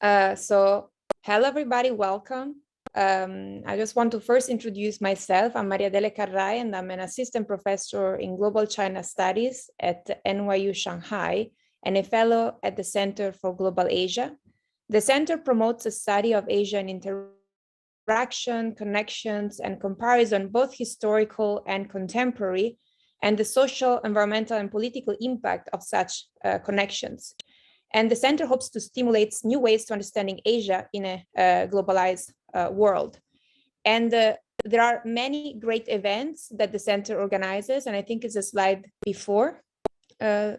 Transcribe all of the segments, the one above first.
Hello everybody, welcome. I just want to first introduce myself. I'm Maria Dele Carrai, and I'm an assistant professor in Global China Studies at NYU Shanghai and a fellow at the Center for Global Asia. The center promotes a study of Asian interaction, connections, and comparison, both historical and contemporary, and the social, environmental, and political impact of such connections. And the center hopes to stimulate new ways to understanding Asia in a globalized world. And there are many great events that the center organizes, and I think it's a slide before. So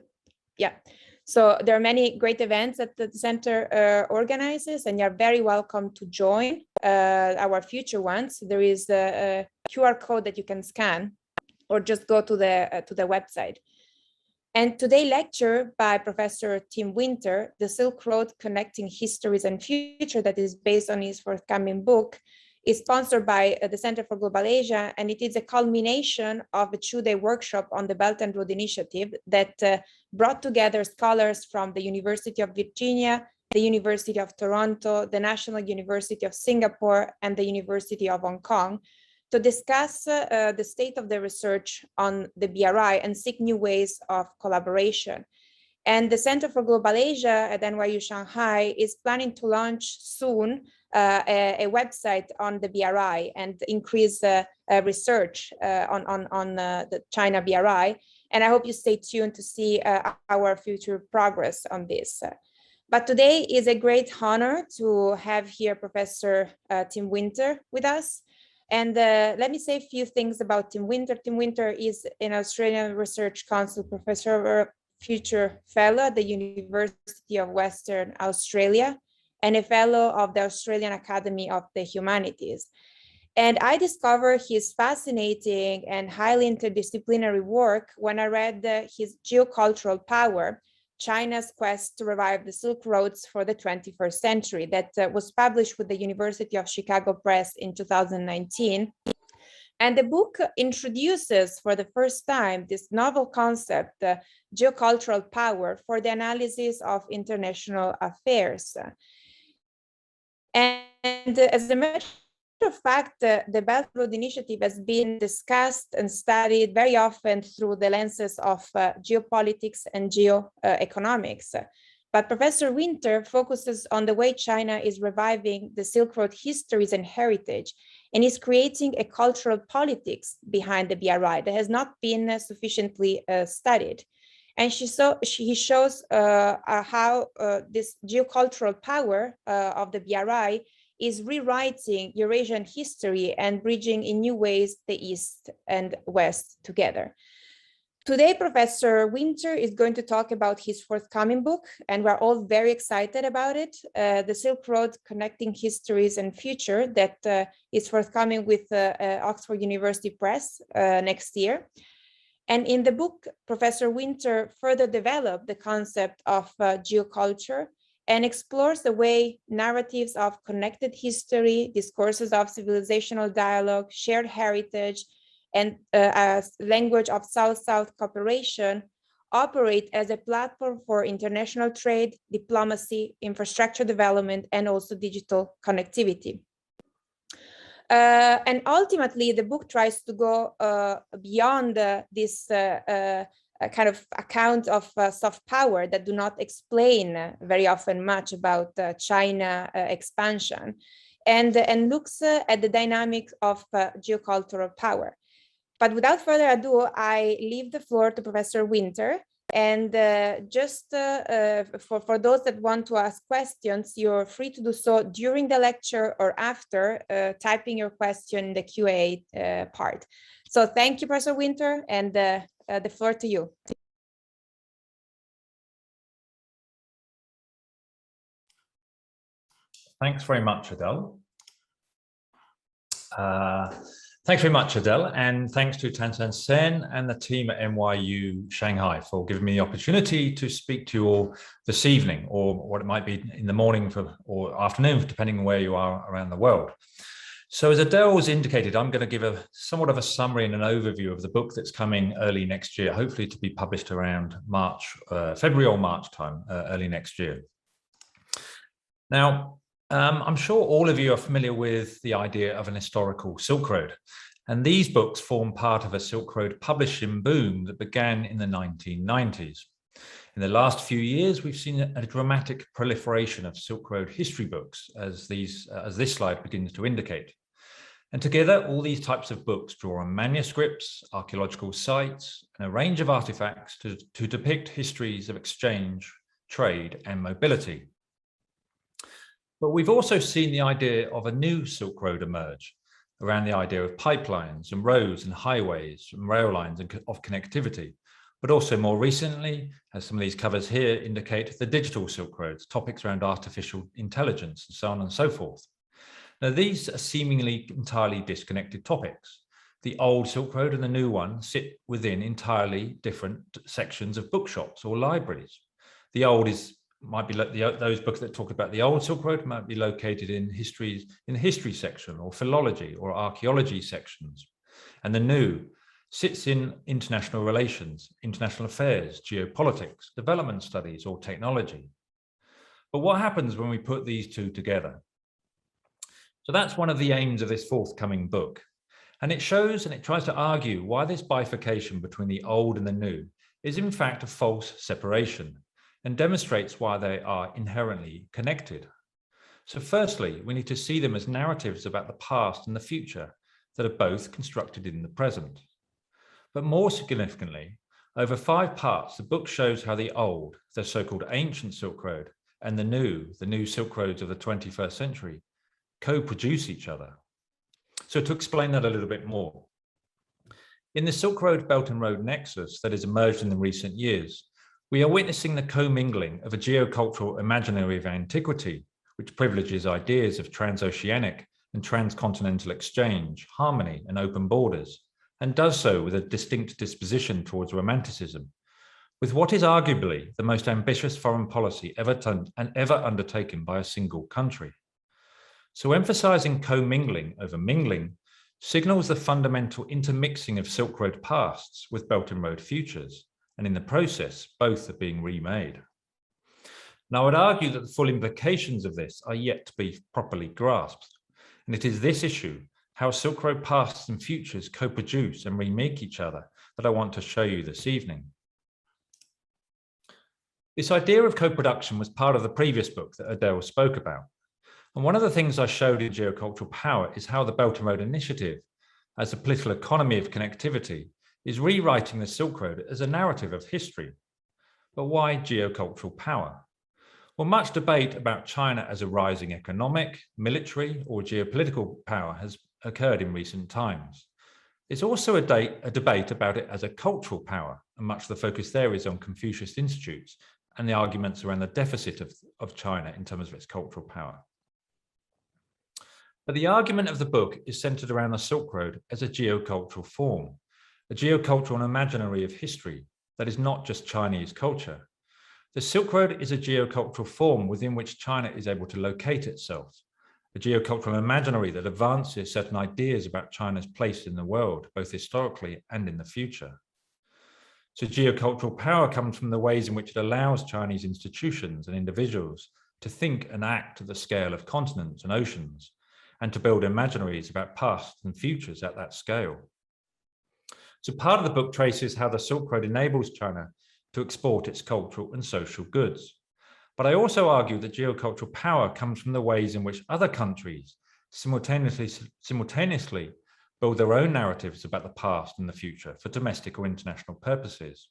there are many great events that the center organizes, and you're very welcome to join our future ones. There is a QR code that you can scan, or just go to the website. And today's lecture by Professor Tim Winter, The Silk Road Connecting Histories and Future, that is based on his forthcoming book, is sponsored by the Center for Global Asia, and it is a culmination of a two-day workshop on the Belt and Road Initiative that brought together scholars from the University of Virginia, the University of Toronto, the National University of Singapore, and the University of Hong Kong, to discuss the state of the research on the BRI and seek new ways of collaboration. And the Center for Global Asia at NYU Shanghai is planning to launch soon a website on the BRI and increase research on the China BRI. And I hope you stay tuned to see our future progress on this. But today is a great honor to have here Professor Tim Winter with us. And let me say a few things about Tim Winter. Tim Winter is an Australian Research Council Professor, Future Fellow at the University of Western Australia, and a Fellow of the Australian Academy of the Humanities. And I discovered his fascinating and highly interdisciplinary work when I read his Geocultural Power, China's Quest to Revive the Silk Roads for the 21st Century, that was published with the University of Chicago Press in 2019. And the book introduces for the first time this novel concept, geocultural power, for the analysis of international affairs. And as a matter of fact, the Belt and Road Initiative has been discussed and studied very often through the lenses of geopolitics and geoeconomics. But Professor Winter focuses on the way China is reviving the Silk Road histories and heritage, and is creating a cultural politics behind the BRI that has not been sufficiently studied. And he shows how this geocultural power of the BRI is rewriting Eurasian history and bridging in new ways the East and West together. Today, Professor Winter is going to talk about his forthcoming book, and we're all very excited about it, The Silk Road Connecting Histories and Future, that is forthcoming with Oxford University Press next year. And in the book, Professor Winter further developed the concept of geoculture and explores the way narratives of connected history, discourses of civilizational dialogue, shared heritage, and a language of South-South cooperation operate as a platform for international trade, diplomacy, infrastructure development, and also digital connectivity. And ultimately, the book tries to go beyond this kind of account of soft power that do not explain very often much about China expansion, and looks at the dynamics of geocultural power. But without further ado, I leave the floor to Professor Winter. And just for those that want to ask questions, you're free to do so during the lecture or after, typing your question in the Q&A part. So thank you, Professor Winter, and the floor to you. Thanks very much, Adele. Thanks very much, Adele, and thanks to Tantan Sen and the team at NYU Shanghai for giving me the opportunity to speak to you all this evening, or what it might be in the morning or afternoon, depending on where you are around the world. So as Adele was indicated, I'm going to give somewhat of a summary and an overview of the book that's coming early next year, hopefully to be published around February or March time, early next year. Now, I'm sure all of you are familiar with the idea of an historical Silk Road, and these books form part of a Silk Road publishing boom that began in the 1990s. In the last few years, we've seen a dramatic proliferation of Silk Road history books, as this slide begins to indicate. And together, all these types of books draw on manuscripts, archaeological sites, and a range of artifacts to depict histories of exchange, trade, and mobility. But we've also seen the idea of a new Silk Road emerge around the idea of pipelines and roads and highways and rail lines and of connectivity. But also more recently, as some of these covers here indicate, the digital Silk Roads, topics around artificial intelligence and so on and so forth. Now, these are seemingly entirely disconnected topics. The old Silk Road and the new one sit within entirely different sections of bookshops or libraries. The old might be those books that talk about the old Silk Road might be located in the history section or philology or archaeology sections. And the new sits in international relations, international affairs, geopolitics, development studies, or technology. But what happens when we put these two together? So that's one of the aims of this forthcoming book. And it shows and it tries to argue why this bifurcation between the old and the new is in fact a false separation, and demonstrates why they are inherently connected. So firstly, we need to see them as narratives about the past and the future that are both constructed in the present. But more significantly, over 5 parts, the book shows how the old, the so-called ancient Silk Road, and the new Silk Roads of the 21st century, co-produce each other. So to explain that a little bit more, in the Silk Road Belt and Road nexus that has emerged in the recent years, we are witnessing the commingling of a geocultural imaginary of antiquity, which privileges ideas of transoceanic and transcontinental exchange, harmony, and open borders, and does so with a distinct disposition towards romanticism, with what is arguably the most ambitious foreign policy ever undertaken by a single country. So emphasizing commingling over mingling signals the fundamental intermixing of Silk Road pasts with Belt and Road futures, and in the process, both are being remade. Now, I would argue that the full implications of this are yet to be properly grasped, and it is this issue, how Silk Road pasts and futures co-produce and remake each other, that I want to show you this evening. This idea of co-production was part of the previous book that Adele spoke about. And one of the things I showed in Geocultural Power is how the Belt and Road Initiative, as a political economy of connectivity, is rewriting the Silk Road as a narrative of history. But why geocultural power? Well, much debate about China as a rising economic, military, or geopolitical power has occurred in recent times. It's also a debate about it as a cultural power, and much of the focus there is on Confucius institutes and the arguments around the deficit of China in terms of its cultural power. But the argument of the book is centered around the Silk Road as a geocultural form, a geocultural imaginary of history that is not just Chinese culture. The Silk Road is a geocultural form within which China is able to locate itself, a geocultural imaginary that advances certain ideas about China's place in the world, both historically and in the future. So geocultural power comes from the ways in which it allows Chinese institutions and individuals to think and act at the scale of continents and oceans, and to build imaginaries about past and futures at that scale. So part of the book traces how the Silk Road enables China to export its cultural and social goods. But I also argue that geocultural power comes from the ways in which other countries simultaneously build their own narratives about the past and the future for domestic or international purposes.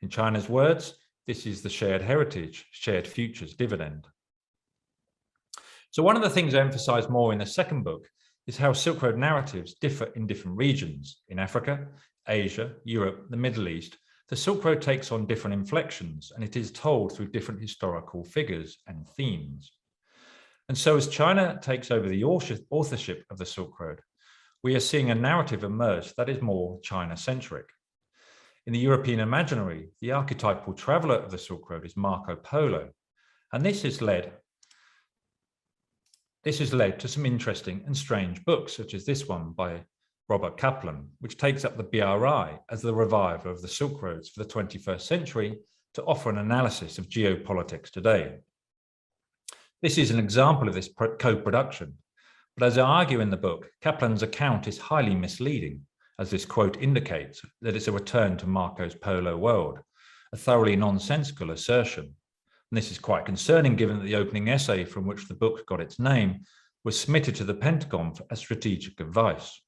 In China's words, this is the shared heritage, shared futures dividend. So one of the things I emphasize more in the second book is how Silk Road narratives differ in different regions. In Africa, Asia, Europe, the Middle East, the Silk Road takes on different inflections, and it is told through different historical figures and themes. And so as China takes over the authorship of the Silk Road, we are seeing a narrative emerge that is more China-centric. In the European imaginary, the archetypal traveler of the Silk Road is Marco Polo, and this has led to some interesting and strange books, such as this one by Robert Kaplan, which takes up the BRI as the reviver of the Silk Roads for the 21st century to offer an analysis of geopolitics today. This is an example of this co-production, but as I argue in the book, Kaplan's account is highly misleading, as this quote indicates that it's a return to Marco's Polo world, a thoroughly nonsensical assertion. And this is quite concerning given that the opening essay from which the book got its name was submitted to the Pentagon as strategic advice.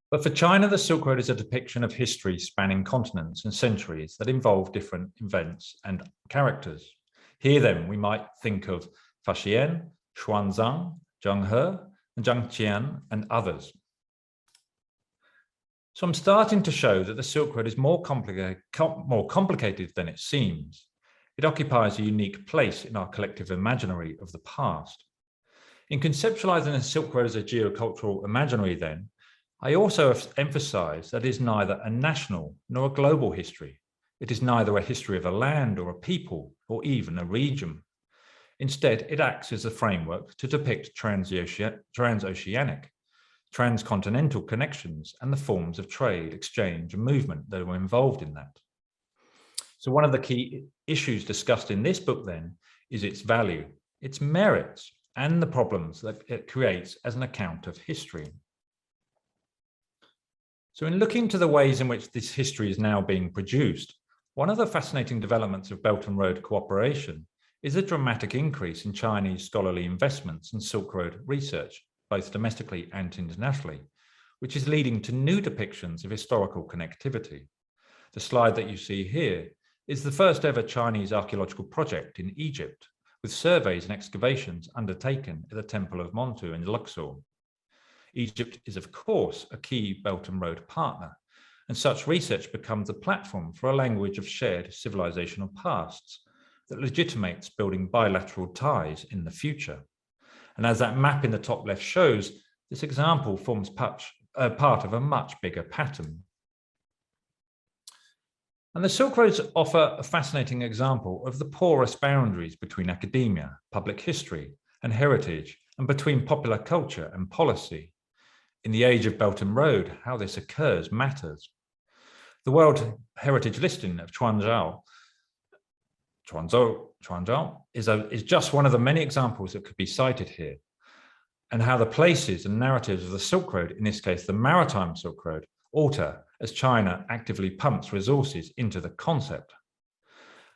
But for China, the Silk Road is a depiction of history spanning continents and centuries that involve different events and characters. Here then, we might think of Faxian, Xuanzang, Zhenghe, and Zhangqian, and others. So I'm starting to show that the Silk Road is more complicated than it seems. It occupies a unique place in our collective imaginary of the past. In conceptualizing the Silk Road as a geocultural imaginary then, I also emphasize that it is neither a national nor a global history. It is neither a history of a land or a people or even a region. Instead, it acts as a framework to depict transoceanic, transcontinental connections and the forms of trade, exchange, and movement that were involved in that. So one of the key issues discussed in this book then is its value, its merits, and the problems that it creates as an account of history. So in looking to the ways in which this history is now being produced, one of the fascinating developments of Belt and Road cooperation is a dramatic increase in Chinese scholarly investments in Silk Road research, both domestically and internationally, which is leading to new depictions of historical connectivity. The slide that you see here is the first ever Chinese archaeological project in Egypt, with surveys and excavations undertaken at the Temple of Montu in Luxor. Egypt is, of course, a key Belt and Road partner, and such research becomes a platform for a language of shared civilizational pasts that legitimates building bilateral ties in the future. And as that map in the top left shows, this example forms part of a much bigger pattern. And the Silk Roads offer a fascinating example of the porous boundaries between academia, public history, and heritage, and between popular culture and policy. In the age of Belt and Road, how this occurs matters. The World Heritage Listing of Chuanzhou is just one of the many examples that could be cited here, and how the places and narratives of the Silk Road, in this case the Maritime Silk Road, alter as China actively pumps resources into the concept.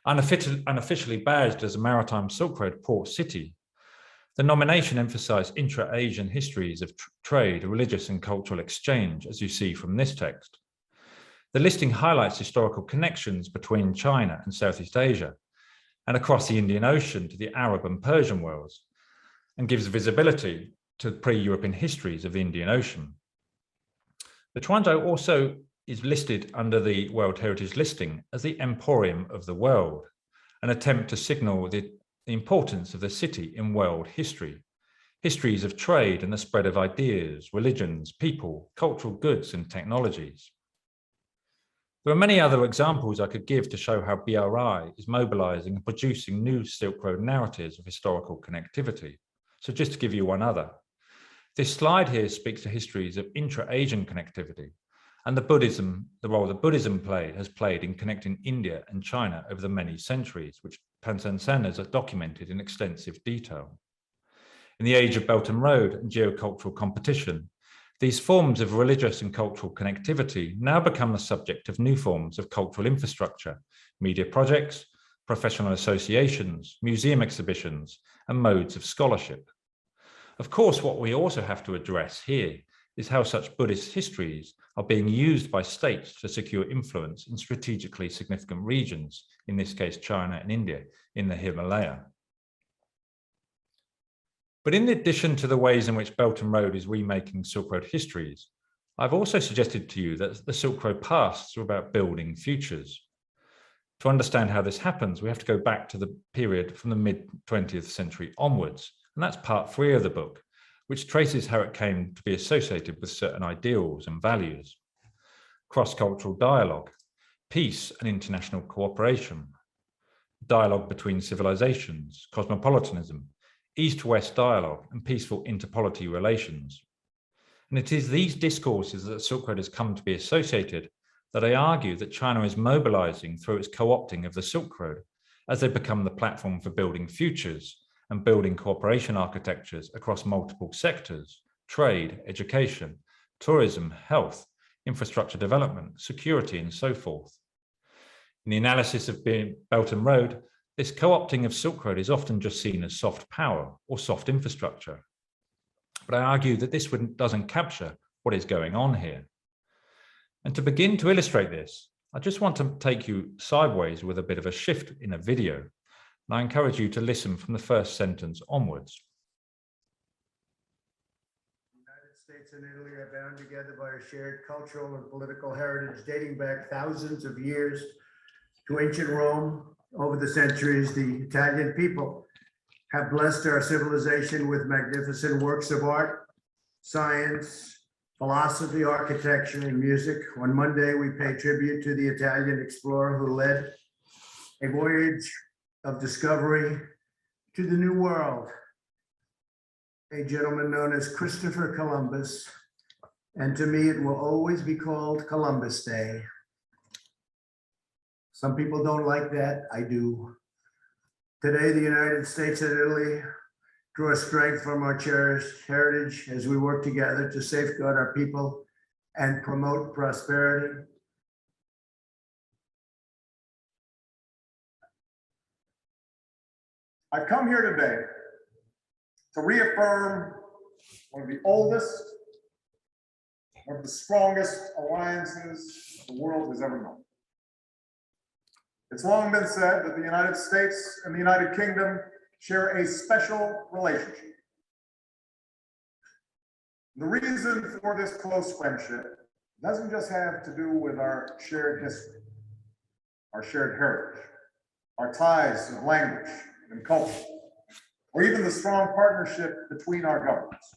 Unofficially badged as a Maritime Silk Road port city, the nomination emphasized intra-Asian histories of trade, religious and cultural exchange, as you see from this text. The listing highlights historical connections between China and Southeast Asia and across the Indian Ocean to the Arab and Persian worlds, and gives visibility to pre-European histories of the Indian Ocean. The Chuanzhou also is listed under the World Heritage Listing as the Emporium of the World, an attempt to signal the importance of the city in world history, histories of trade and the spread of ideas, religions, people, cultural goods and technologies. There are many other examples I could give to show how BRI is mobilizing and producing new Silk Road narratives of historical connectivity. So just to give you one other, this slide here speaks to histories of intra-Asian connectivity and the role that Buddhism has played in connecting India and China over the many centuries, which Tansen Sen has documented in extensive detail. In the age of Belt and Road and geocultural competition, these forms of religious and cultural connectivity now become the subject of new forms of cultural infrastructure, media projects, professional associations, museum exhibitions, and modes of scholarship. Of course, what we also have to address here is how such Buddhist histories are being used by states to secure influence in strategically significant regions, in this case China and India, in the Himalaya. But in addition to the ways in which Belt and Road is remaking Silk Road histories, I've also suggested to you that the Silk Road pasts are about building futures. To understand how this happens, we have to go back to the period from the mid-20th century onwards, and that's part 3 of the book, which traces how it came to be associated with certain ideals and values: cross-cultural dialogue, peace and international cooperation, dialogue between civilizations, cosmopolitanism, East-West dialogue, and peaceful interpolity relations. And it is these discourses that Silk Road has come to be associated that I argue that China is mobilizing through its co-opting of the Silk Road as they become the platform for building futures and building cooperation architectures across multiple sectors: trade, education, tourism, health, infrastructure development, security, and so forth. In the analysis of Belt and Road, this co-opting of Silk Road is often just seen as soft power or soft infrastructure. But I argue that this doesn't capture what is going on here. And to begin to illustrate this, I just want to take you sideways with a bit of a shift in a video. And I encourage you to listen from the first sentence onwards. The United States and Italy are bound together by a shared cultural and political heritage dating back thousands of years to ancient Rome. Over the centuries, the Italian people have blessed our civilization with magnificent works of art, science, philosophy, architecture, and music. On Monday, we pay tribute to the Italian explorer who led a voyage of discovery to the New World, a gentleman known as Christopher Columbus. And to me, it will always be called Columbus Day. Some people don't like that. I do. Today, the United States and Italy draw strength from our cherished heritage as we work together to safeguard our people and promote prosperity. I've come here today to reaffirm one of the oldest, one of the strongest alliances the world has ever known. It's long been said that the United States and the United Kingdom share a special relationship. The reason for this close friendship doesn't just have to do with our shared history, our shared heritage, our ties of language and culture, or even the strong partnership between our governments.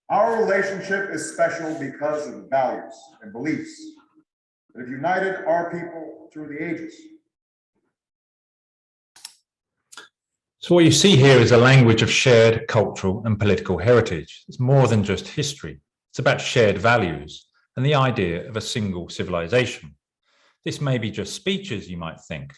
Our relationship is special because of the values and beliefs that have united our people through the ages. So what you see here is a language of shared cultural and political heritage. It's more than just history. It's about shared values and the idea of a single civilization. This may be just speeches, you might think.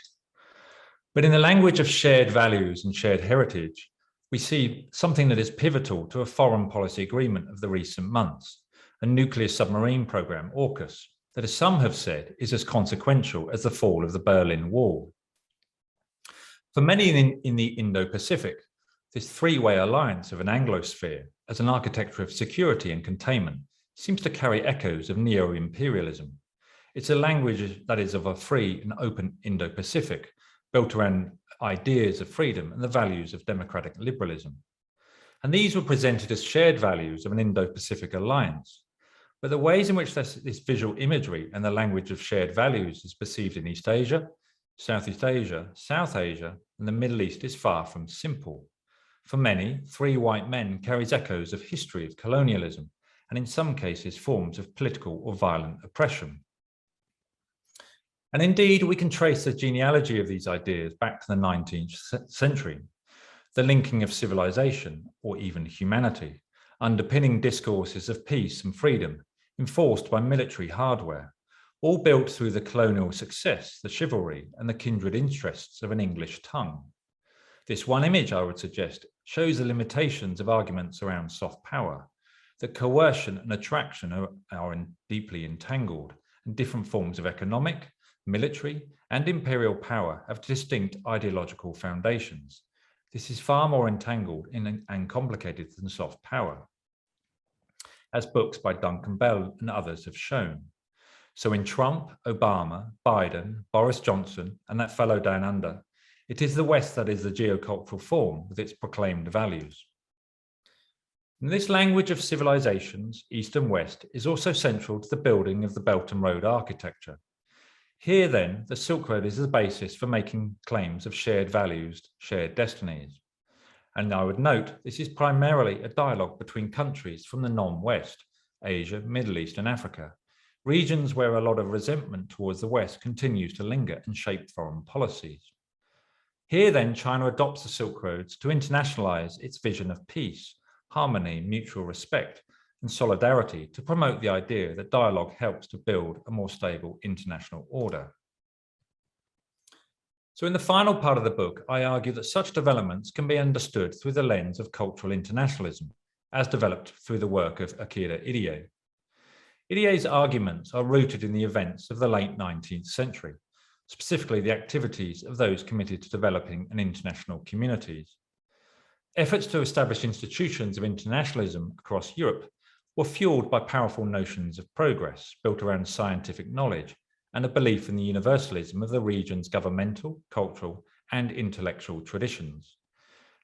But in the language of shared values and shared heritage, we see something that is pivotal to a foreign policy agreement of the recent months, a nuclear submarine program, AUKUS, that, as some have said, is as consequential as the fall of the Berlin Wall. For many in the Indo-Pacific, this three-way alliance of an Anglosphere as an architecture of security and containment seems to carry echoes of neo-imperialism. It's a language that is of a free and open Indo-Pacific, built around ideas of freedom and the values of democratic liberalism. And these were presented as shared values of an Indo-Pacific alliance. But the ways in which this visual imagery and the language of shared values is perceived in East Asia, Southeast Asia, South Asia, and the Middle East is far from simple. For many, three white men carries echoes of history of colonialism, and in some cases forms of political or violent oppression. And indeed, we can trace the genealogy of these ideas back to the 19th century, the linking of civilization or even humanity, underpinning discourses of peace and freedom, enforced by military hardware, all built through the colonial success, the chivalry, and the kindred interests of an English tongue. This one image, I would suggest, shows the limitations of arguments around soft power, that coercion and attraction are deeply entangled, and different forms of economic, military, and imperial power have distinct ideological foundations. This is far more entangled and complicated than soft power, as books by Duncan Bell and others have shown. So in Trump, Obama, Biden, Boris Johnson, and that fellow down under, it is the West that is the geocultural form with its proclaimed values. And this language of civilizations, East and West, is also central to the building of the Belt and Road architecture. Here then, the Silk Road is the basis for making claims of shared values, shared destinies. And I would note, this is primarily a dialogue between countries from the non-West, Asia, Middle East, and Africa, regions where a lot of resentment towards the West continues to linger and shape foreign policies. Here then, China adopts the Silk Roads to internationalize its vision of peace, harmony, mutual respect, and solidarity to promote the idea that dialogue helps to build a more stable international order. So in the final part of the book, I argue that such developments can be understood through the lens of cultural internationalism, as developed through the work of Akira Irie. Irie's arguments are rooted in the events of the late 19th century, specifically the activities of those committed to developing an international communities. Efforts to establish institutions of internationalism across Europe were fueled by powerful notions of progress built around scientific knowledge and a belief in the universalism of the region's governmental, cultural, and intellectual traditions.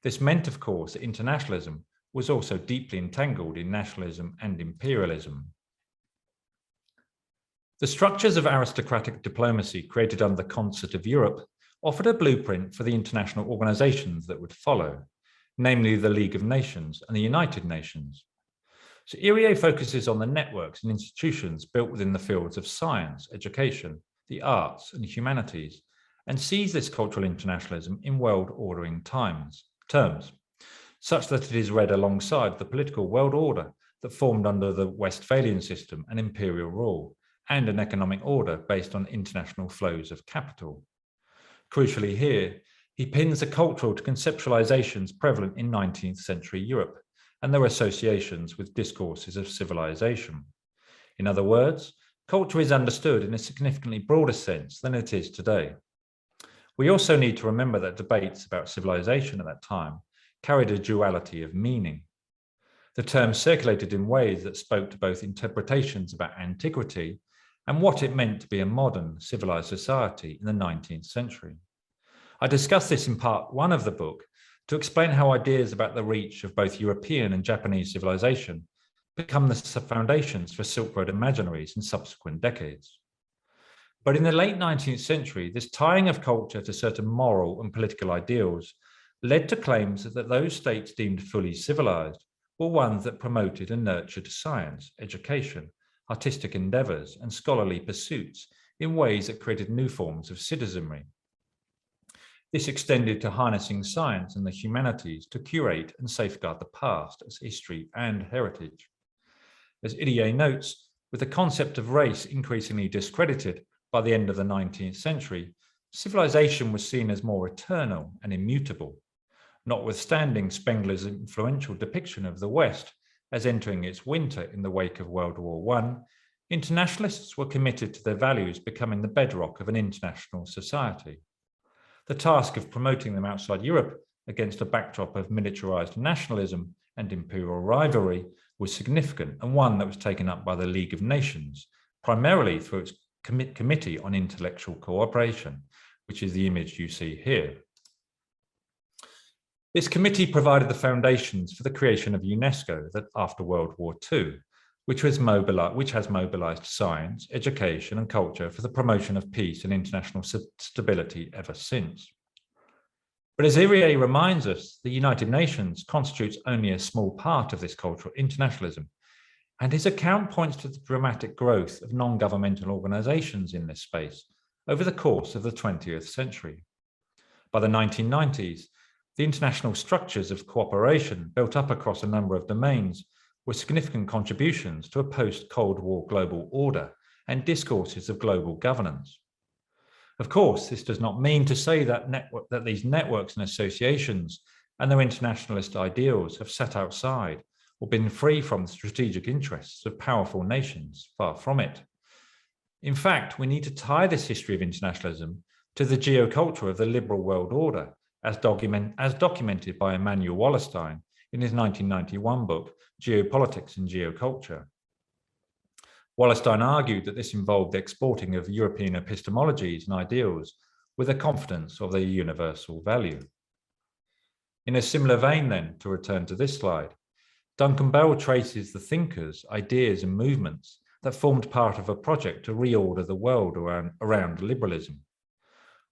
This meant, of course, that internationalism was also deeply entangled in nationalism and imperialism. The structures of aristocratic diplomacy created under the Concert of Europe offered a blueprint for the international organizations that would follow, namely the League of Nations and the United Nations. So Irie focuses on the networks and institutions built within the fields of science, education, the arts, and humanities, and sees this cultural internationalism in world ordering terms, such that it is read alongside the political world order that formed under the Westphalian system and imperial rule, and an economic order based on international flows of capital. Crucially here, he pins the cultural to conceptualizations prevalent in 19th century Europe and their associations with discourses of civilization. In other words, culture is understood in a significantly broader sense than it is today. We also need to remember that debates about civilization at that time carried a duality of meaning. The term circulated in ways that spoke to both interpretations about antiquity and what it meant to be a modern, civilized society in the 19th century. I discuss this in part 1 of the book to explain how ideas about the reach of both European and Japanese civilization become the foundations for Silk Road imaginaries in subsequent decades. But in the late 19th century, this tying of culture to certain moral and political ideals led to claims that those states deemed fully civilized were ones that promoted and nurtured science, education, artistic endeavors, and scholarly pursuits in ways that created new forms of citizenry. This extended to harnessing science and the humanities to curate and safeguard the past as history and heritage. As Irie notes, with the concept of race increasingly discredited by the end of the 19th century, civilization was seen as more eternal and immutable, notwithstanding Spengler's influential depiction of the West as entering its winter in the wake of World War I. Internationalists were committed to their values becoming the bedrock of an international society. The task of promoting them outside Europe against a backdrop of militarized nationalism and imperial rivalry was significant, and one that was taken up by the League of Nations, primarily through its Committee on Intellectual Cooperation, which is the image you see here. This committee provided the foundations for the creation of UNESCO that after World War II, which has mobilized science, education, and culture for the promotion of peace and international stability ever since. But as Irie reminds us, the United Nations constitutes only a small part of this cultural internationalism, and his account points to the dramatic growth of non-governmental organizations in this space over the course of the 20th century. By the 1990s, the international structures of cooperation built up across a number of domains were significant contributions to a post-Cold War global order and discourses of global governance. Of course, this does not mean to say that these networks and associations and their internationalist ideals have sat outside or been free from the strategic interests of powerful nations, far from it. In fact, we need to tie this history of internationalism to the geoculture of the liberal world order, as documented by Immanuel Wallerstein in his 1991 book, Geopolitics and Geoculture. Wallerstein argued that this involved the exporting of European epistemologies and ideals with a confidence of their universal value. In a similar vein then, to return to this slide, Duncan Bell traces the thinkers, ideas and movements that formed part of a project to reorder the world around liberalism.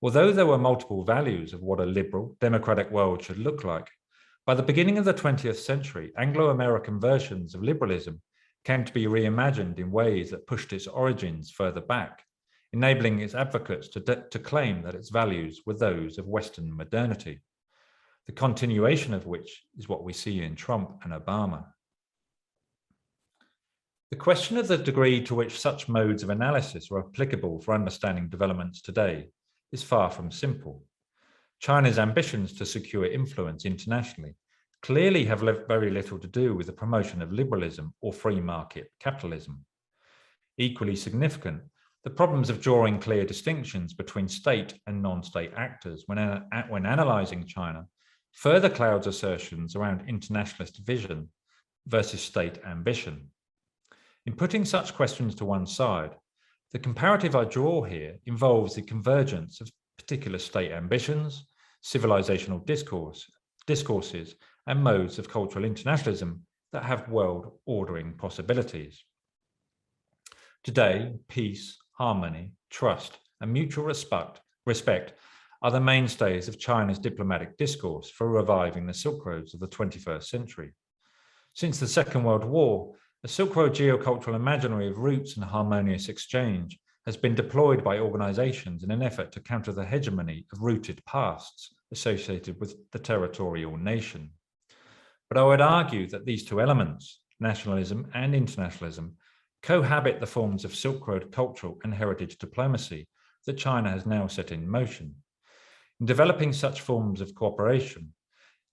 Although there were multiple values of what a liberal, democratic world should look like, by the beginning of the 20th century, Anglo-American versions of liberalism came to be reimagined in ways that pushed its origins further back, enabling its advocates to claim that its values were those of Western modernity, the continuation of which is what we see in Trump and Obama. The question of the degree to which such modes of analysis are applicable for understanding developments today is far from simple. China's ambitions to secure influence internationally clearly have very little to do with the promotion of liberalism or free market capitalism. Equally significant, the problems of drawing clear distinctions between state and non-state actors when analysing China further clouds assertions around internationalist vision versus state ambition. In putting such questions to one side, the comparative I draw here involves the convergence of particular state ambitions, civilizational discourses, and modes of cultural internationalism that have world-ordering possibilities. Today, peace, harmony, trust, and mutual respect are the mainstays of China's diplomatic discourse for reviving the Silk Roads of the 21st century. Since the Second World War, the Silk Road geocultural imaginary of roots and harmonious exchange has been deployed by organizations in an effort to counter the hegemony of rooted pasts associated with the territorial nation. But I would argue that these two elements, nationalism and internationalism, cohabit the forms of Silk Road cultural and heritage diplomacy that China has now set in motion. In developing such forms of cooperation,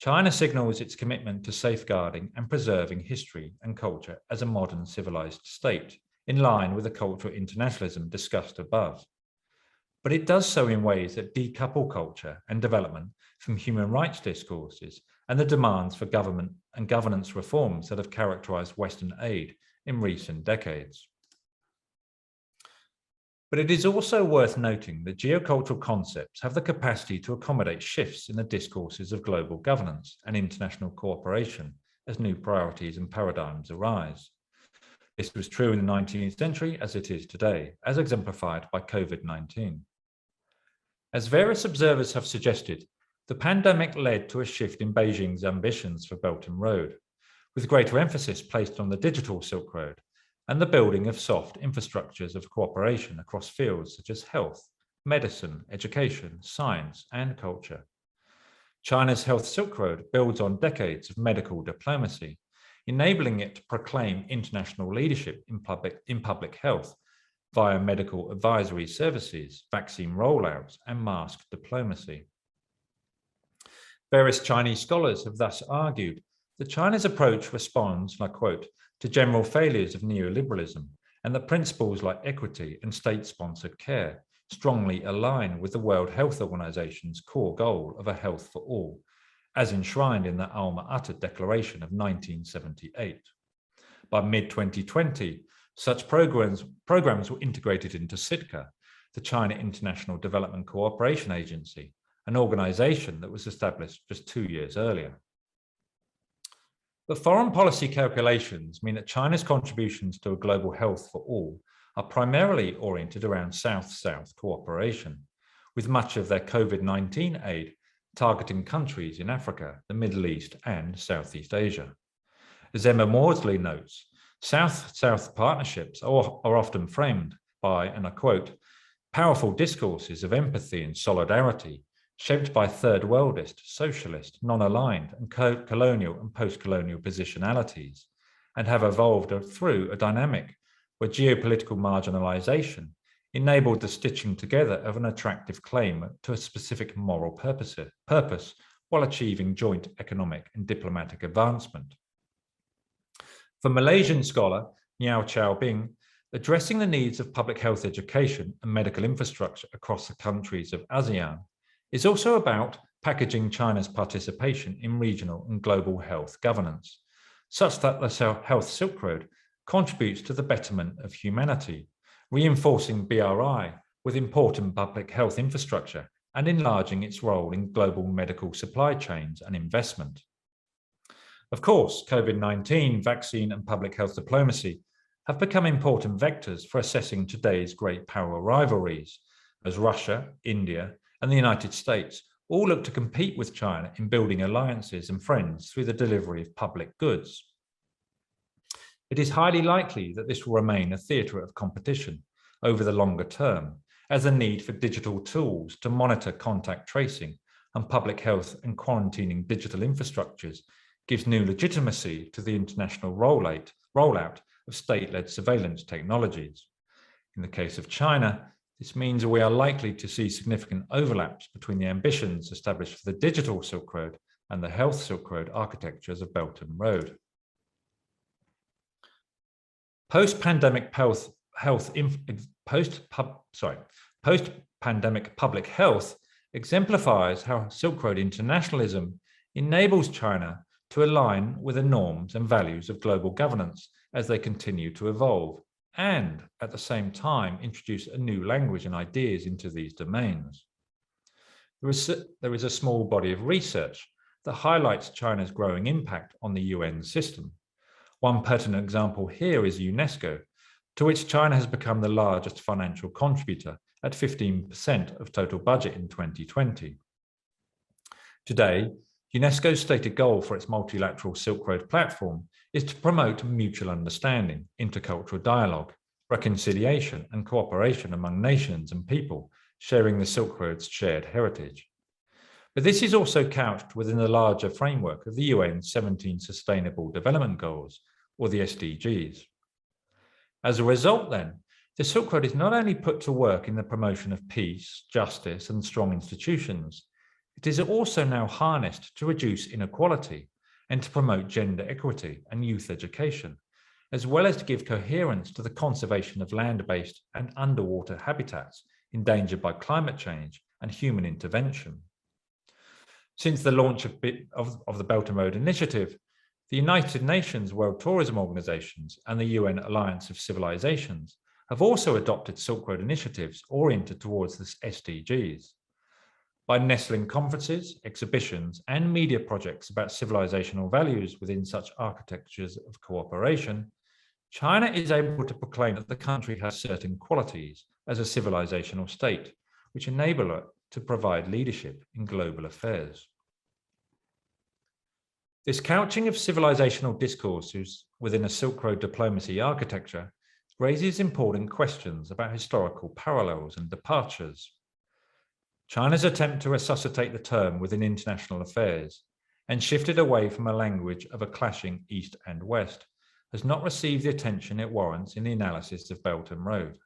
China signals its commitment to safeguarding and preserving history and culture as a modern civilized state, in line with the cultural internationalism discussed above. But it does so in ways that decouple culture and development from human rights discourses and the demands for government and governance reforms that have characterized Western aid in recent decades. But it is also worth noting that geocultural concepts have the capacity to accommodate shifts in the discourses of global governance and international cooperation as new priorities and paradigms arise. This was true in the 19th century as it is today, as exemplified by COVID-19. As various observers have suggested, the pandemic led to a shift in Beijing's ambitions for Belt and Road, with greater emphasis placed on the digital Silk Road and the building of soft infrastructures of cooperation across fields such as health, medicine, education, science, and culture. China's Health Silk Road builds on decades of medical diplomacy, enabling it to proclaim international leadership in public health via medical advisory services, vaccine rollouts, and mask diplomacy. Various Chinese scholars have thus argued that China's approach responds, and I quote, to general failures of neoliberalism, and that principles like equity and state-sponsored care strongly align with the World Health Organization's core goal of a health for all, as enshrined in the Alma Ata Declaration of 1978. By mid-2020, such programs were integrated into CIDCA, the China International Development Cooperation Agency, an organization that was established just 2 years earlier. But foreign policy calculations mean that China's contributions to a global health for all are primarily oriented around South-South cooperation, with much of their COVID-19 aid targeting countries in Africa, the Middle East, and Southeast Asia. As Emma Maudsley notes, South-South partnerships are often framed by, and I quote, powerful discourses of empathy and solidarity shaped by third worldist, socialist, non-aligned, and colonial and post-colonial positionalities, and have evolved through a dynamic where geopolitical marginalization enabled the stitching together of an attractive claim to a specific moral purpose while achieving joint economic and diplomatic advancement. For Malaysian scholar Niao Chao Bing, addressing the needs of public health education and medical infrastructure across the countries of ASEAN is also about packaging China's participation in regional and global health governance, such that the Health Silk Road contributes to the betterment of humanity, reinforcing BRI with important public health infrastructure and enlarging its role in global medical supply chains and investment. Of course, COVID-19, vaccine and public health diplomacy have become important vectors for assessing today's great power rivalries, as Russia, India, and the United States all look to compete with China in building alliances and friends through the delivery of public goods. It is highly likely that this will remain a theatre of competition over the longer term, as the need for digital tools to monitor contact tracing and public health and quarantining digital infrastructures gives new legitimacy to the international rollout of state-led surveillance technologies. In the case of China, This means we are likely to see significant overlaps between the ambitions established for the digital Silk Road and the health Silk Road architectures of Belt and Road. Post-pandemic public health exemplifies how Silk Road internationalism enables China to align with the norms and values of global governance as they continue to evolve, and at the same time introduce a new language and ideas into these domains. There is a small body of research that highlights China's growing impact on the UN system. One pertinent example here is UNESCO, to which China has become the largest financial contributor at 15% of total budget in 2020. Today, UNESCO's stated goal for its multilateral Silk Road platform is to promote mutual understanding, intercultural dialogue, reconciliation, and cooperation among nations and people sharing the Silk Road's shared heritage. But this is also couched within the larger framework of the UN's 17 Sustainable Development Goals, or the SDGs. As a result, then, the Silk Road is not only put to work in the promotion of peace, justice, and strong institutions, it is also now harnessed to reduce inequality and to promote gender equity and youth education, as well as to give coherence to the conservation of land-based and underwater habitats endangered by climate change and human intervention. Since the launch of the Belt and Road Initiative, the United Nations World Tourism Organizations and the UN Alliance of Civilizations have also adopted Silk Road initiatives oriented towards the SDGs. By nestling conferences, exhibitions, and media projects about civilizational values within such architectures of cooperation, China is able to proclaim that the country has certain qualities as a civilizational state, which enable it to provide leadership in global affairs. This couching of civilizational discourses within a Silk Road diplomacy architecture raises important questions about historical parallels and departures. China's attempt to resuscitate the term within international affairs and shifted away from a language of a clashing East and West has not received the attention it warrants in the analysis of Belt and Road.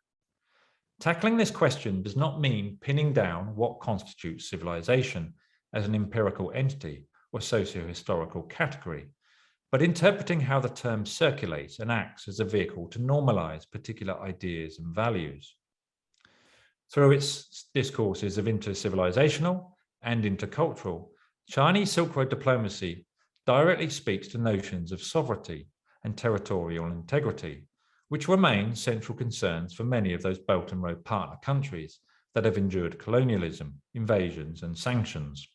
Tackling this question does not mean pinning down what constitutes civilization as an empirical entity or socio-historical category, but interpreting how the term circulates and acts as a vehicle to normalize particular ideas and values. Through its discourses of intercivilizational and intercultural, Chinese Silk Road diplomacy directly speaks to notions of sovereignty and territorial integrity, which remain central concerns for many of those Belt and Road partner countries that have endured colonialism, invasions, and sanctions.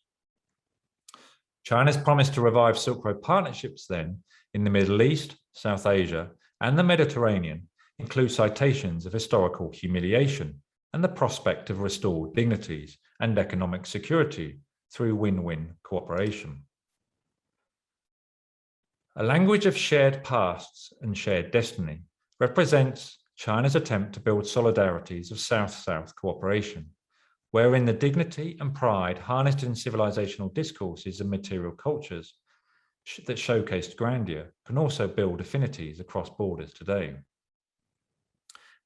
China's promise to revive Silk Road partnerships then in the Middle East, South Asia, and the Mediterranean include citations of historical humiliation and the prospect of restored dignities and economic security through win-win cooperation. A language of shared pasts and shared destiny represents China's attempt to build solidarities of South-South cooperation, wherein the dignity and pride harnessed in civilizational discourses and material cultures that showcased grandeur can also build affinities across borders today.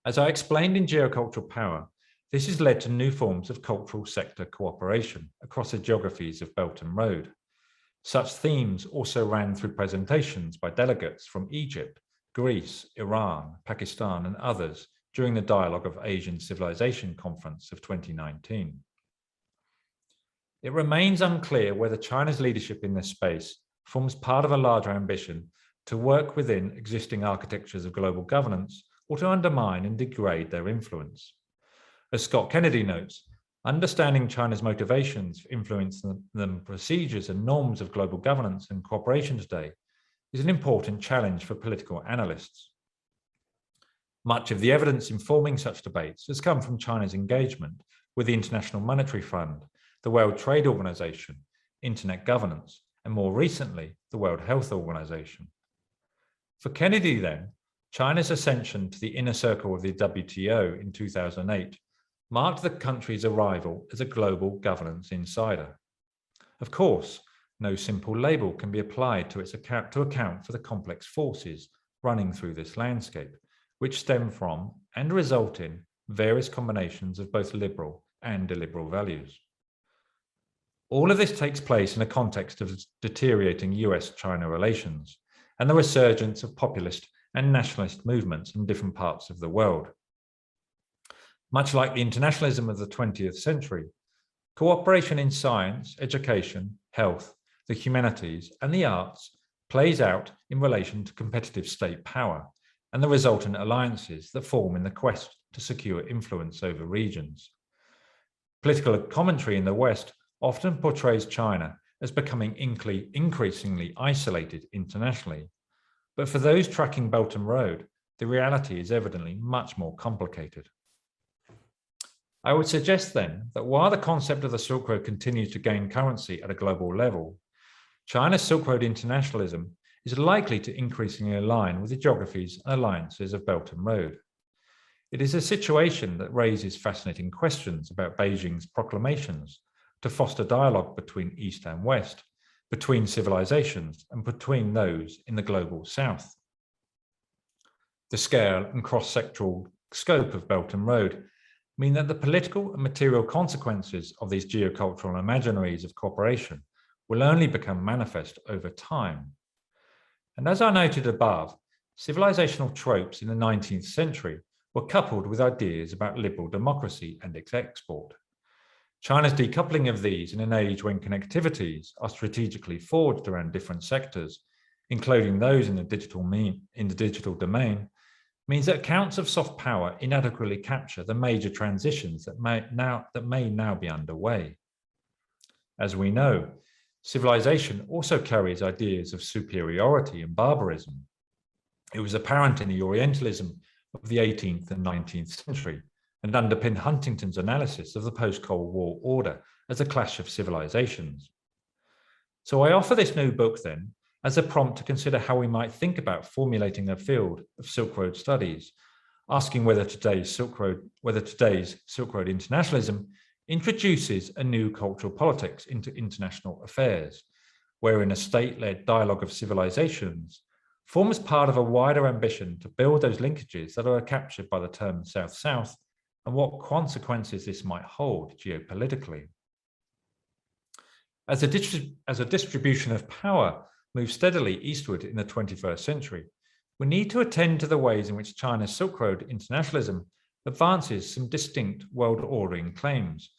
As I explained in Geocultural Power, this has led to new forms of cultural sector cooperation across the geographies of Belt and Road. Such themes also ran through presentations by delegates from Egypt, Greece, Iran, Pakistan, and others during the Dialogue of Asian Civilization Conference of 2019. It remains unclear whether China's leadership in this space forms part of a larger ambition to work within existing architectures of global governance or to undermine and degrade their influence. As Scott Kennedy notes, understanding China's motivations for influencing the procedures and norms of global governance and cooperation today is an important challenge for political analysts. Much of the evidence informing such debates has come from China's engagement with the International Monetary Fund, the World Trade Organization, Internet governance, and more recently, the World Health Organization. For Kennedy then, China's ascension to the inner circle of the WTO in 2008 marked the country's arrival as a global governance insider. Of course, no simple label can be applied to account for the complex forces running through this landscape, which stem from and result in various combinations of both liberal and illiberal values. All of this takes place in a context of deteriorating US-China relations and the resurgence of populist and nationalist movements in different parts of the world. Much like the internationalism of the 20th century, cooperation in science, education, health, the humanities, and the arts plays out in relation to competitive state power and the resultant alliances that form in the quest to secure influence over regions. Political commentary in the West often portrays China as becoming increasingly isolated internationally. But for those tracking Belt and Road, the reality is evidently much more complicated. I would suggest then that while the concept of the Silk Road continues to gain currency at a global level, China's Silk Road internationalism is likely to increasingly align with the geographies and alliances of Belt and Road. It is a situation that raises fascinating questions about Beijing's proclamations to foster dialogue between East and West, between civilizations, and between those in the global South. The scale and cross-sectoral scope of Belt and Road mean that the political and material consequences of these geocultural imaginaries of cooperation will only become manifest over time. And as I noted above, civilizational tropes in the 19th century were coupled with ideas about liberal democracy and its export. China's decoupling of these in an age when connectivities are strategically forged around different sectors, including those in the digital domain, means that accounts of soft power inadequately capture the major transitions that may now be underway. As we know, civilization also carries ideas of superiority and barbarism. It was apparent in the Orientalism of the 18th and 19th century, and underpinned Huntington's analysis of the post-Cold War order as a clash of civilizations. So I offer this new book then as a prompt to consider how we might think about formulating a field of Silk Road studies, asking whether today's Silk Road internationalism introduces a new cultural politics into international affairs, wherein a state-led dialogue of civilizations forms part of a wider ambition to build those linkages that are captured by the term South-South, and what consequences this might hold geopolitically. As a distribution of power moves steadily eastward in the 21st century, we need to attend to the ways in which China's Silk Road internationalism advances some distinct world ordering claims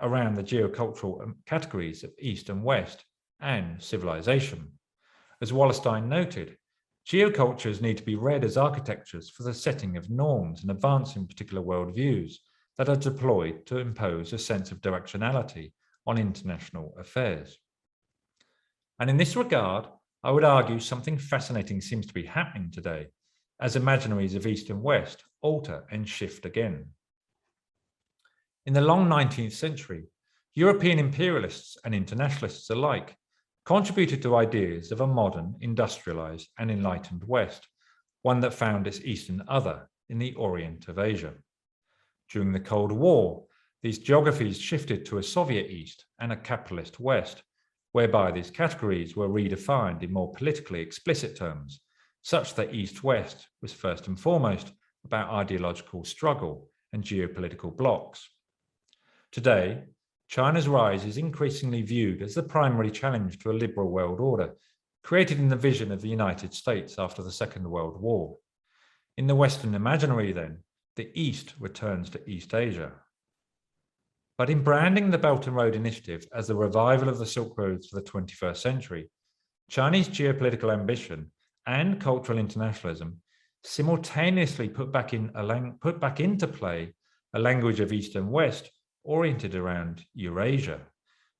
around the geocultural categories of East and West and civilization. As Wallerstein noted, geocultures need to be read as architectures for the setting of norms and advancing particular worldviews that are deployed to impose a sense of directionality on international affairs. And in this regard, I would argue something fascinating seems to be happening today as imaginaries of East and West alter and shift again. In the long 19th century, European imperialists and internationalists alike contributed to ideas of a modern, industrialized, and enlightened West, one that found its Eastern other in the Orient of Asia. During the Cold War, these geographies shifted to a Soviet East and a capitalist West, whereby these categories were redefined in more politically explicit terms, such that East-West was first and foremost about ideological struggle and geopolitical blocs. Today, China's rise is increasingly viewed as the primary challenge to a liberal world order, created in the vision of the United States after the Second World War. In the Western imaginary, then, the East returns to East Asia. But in branding the Belt and Road Initiative as the revival of the Silk Roads for the 21st century, Chinese geopolitical ambition and cultural internationalism simultaneously put back into play a language of East and West oriented around Eurasia,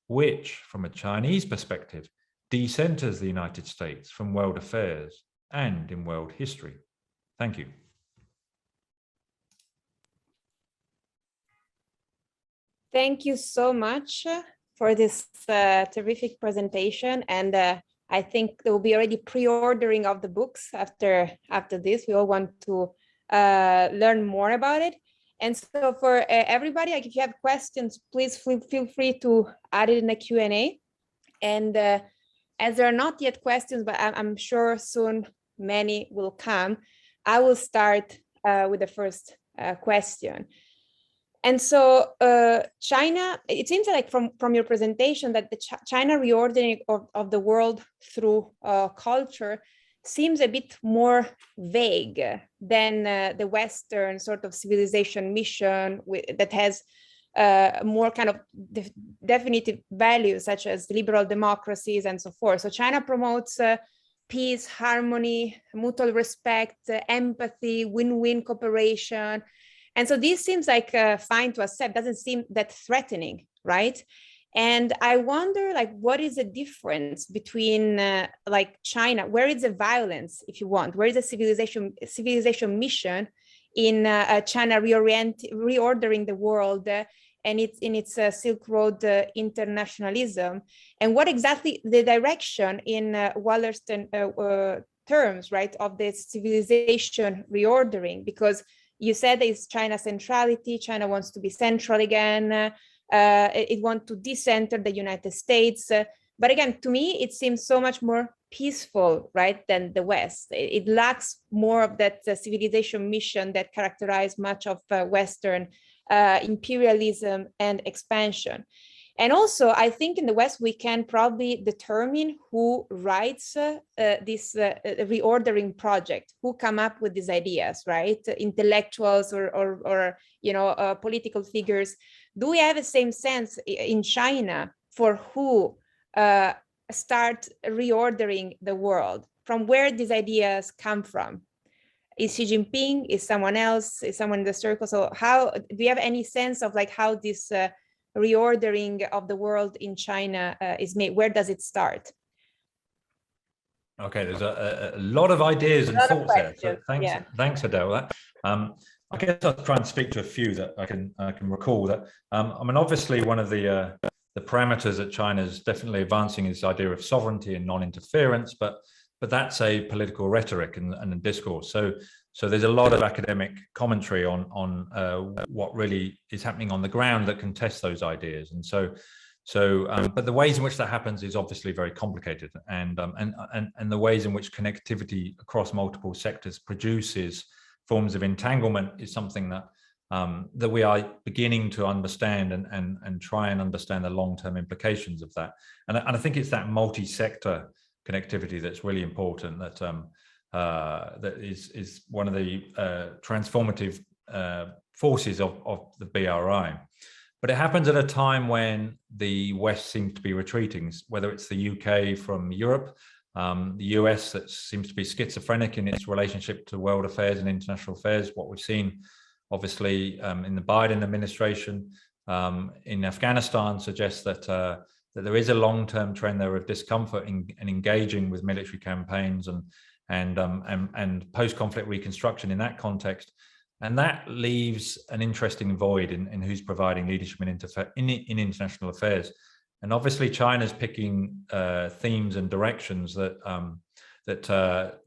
which, from a Chinese perspective, decenters the United States from world affairs and in world history. Thank you. Thank you so much for this terrific presentation. And I think there will be already pre-ordering of the books after this. We all want to learn more about it. And so for everybody, like if you have questions, please feel free to add it in the Q&A. And as there are not yet questions, but I'm sure soon many will come, I will start with the first question. And so China, it seems like from your presentation that the China reordering of the world through culture seems a bit more vague than the Western sort of civilization mission that has more kind of definitive values such as liberal democracies and so forth. So China promotes peace, harmony, mutual respect, empathy, win-win cooperation. And so this seems like fine to accept, doesn't seem that threatening, right? And I wonder, like, what is the difference between like China? Where is the violence, if you want? Where is the civilization mission in China reordering the world and it's in its Silk Road internationalism? And what exactly the direction in Wallerstein terms, right, of this civilization reordering? Because you said it's China centrality. China wants to be central again. It wants to decenter the United States. But again, to me, it seems so much more peaceful, right, than the West. It lacks more of that civilization mission that characterized much of Western imperialism and expansion. And also, I think in the West, we can probably determine who writes this reordering project, who come up with these ideas, right? Intellectuals or you know, political figures. Do we have the same sense in China for who start reordering the world? From where these ideas come from? Is Xi Jinping? Is someone else? Is someone in the circle? So how do you have any sense of like how this reordering of the world in China is made? Where does it start? Okay, there's a lot of ideas and thoughts there. So thanks, Adele. I guess I'll try and speak to a few that I can recall. That I mean, obviously, one of the parameters that China is definitely advancing is the idea of sovereignty and non-interference, but that's a political rhetoric and a discourse. So there's a lot of academic commentary on what really is happening on the ground that contests those ideas. And but the ways in which that happens is obviously very complicated, and the ways in which connectivity across multiple sectors produces forms of entanglement is something that that we are beginning to understand and try and understand the long-term implications of that. And I think it's that multi-sector connectivity that's really important. That is one of the transformative forces of the BRI. But it happens at a time when the West seems to be retreating, whether it's the UK from Europe, the US that seems to be schizophrenic in its relationship to world affairs and international affairs. What we've seen, obviously, in the Biden administration in Afghanistan suggests that there is a long-term trend there of discomfort in engaging with military campaigns and post-conflict reconstruction in that context. And that leaves an interesting void in who's providing leadership in international affairs. And obviously, China's picking themes and directions that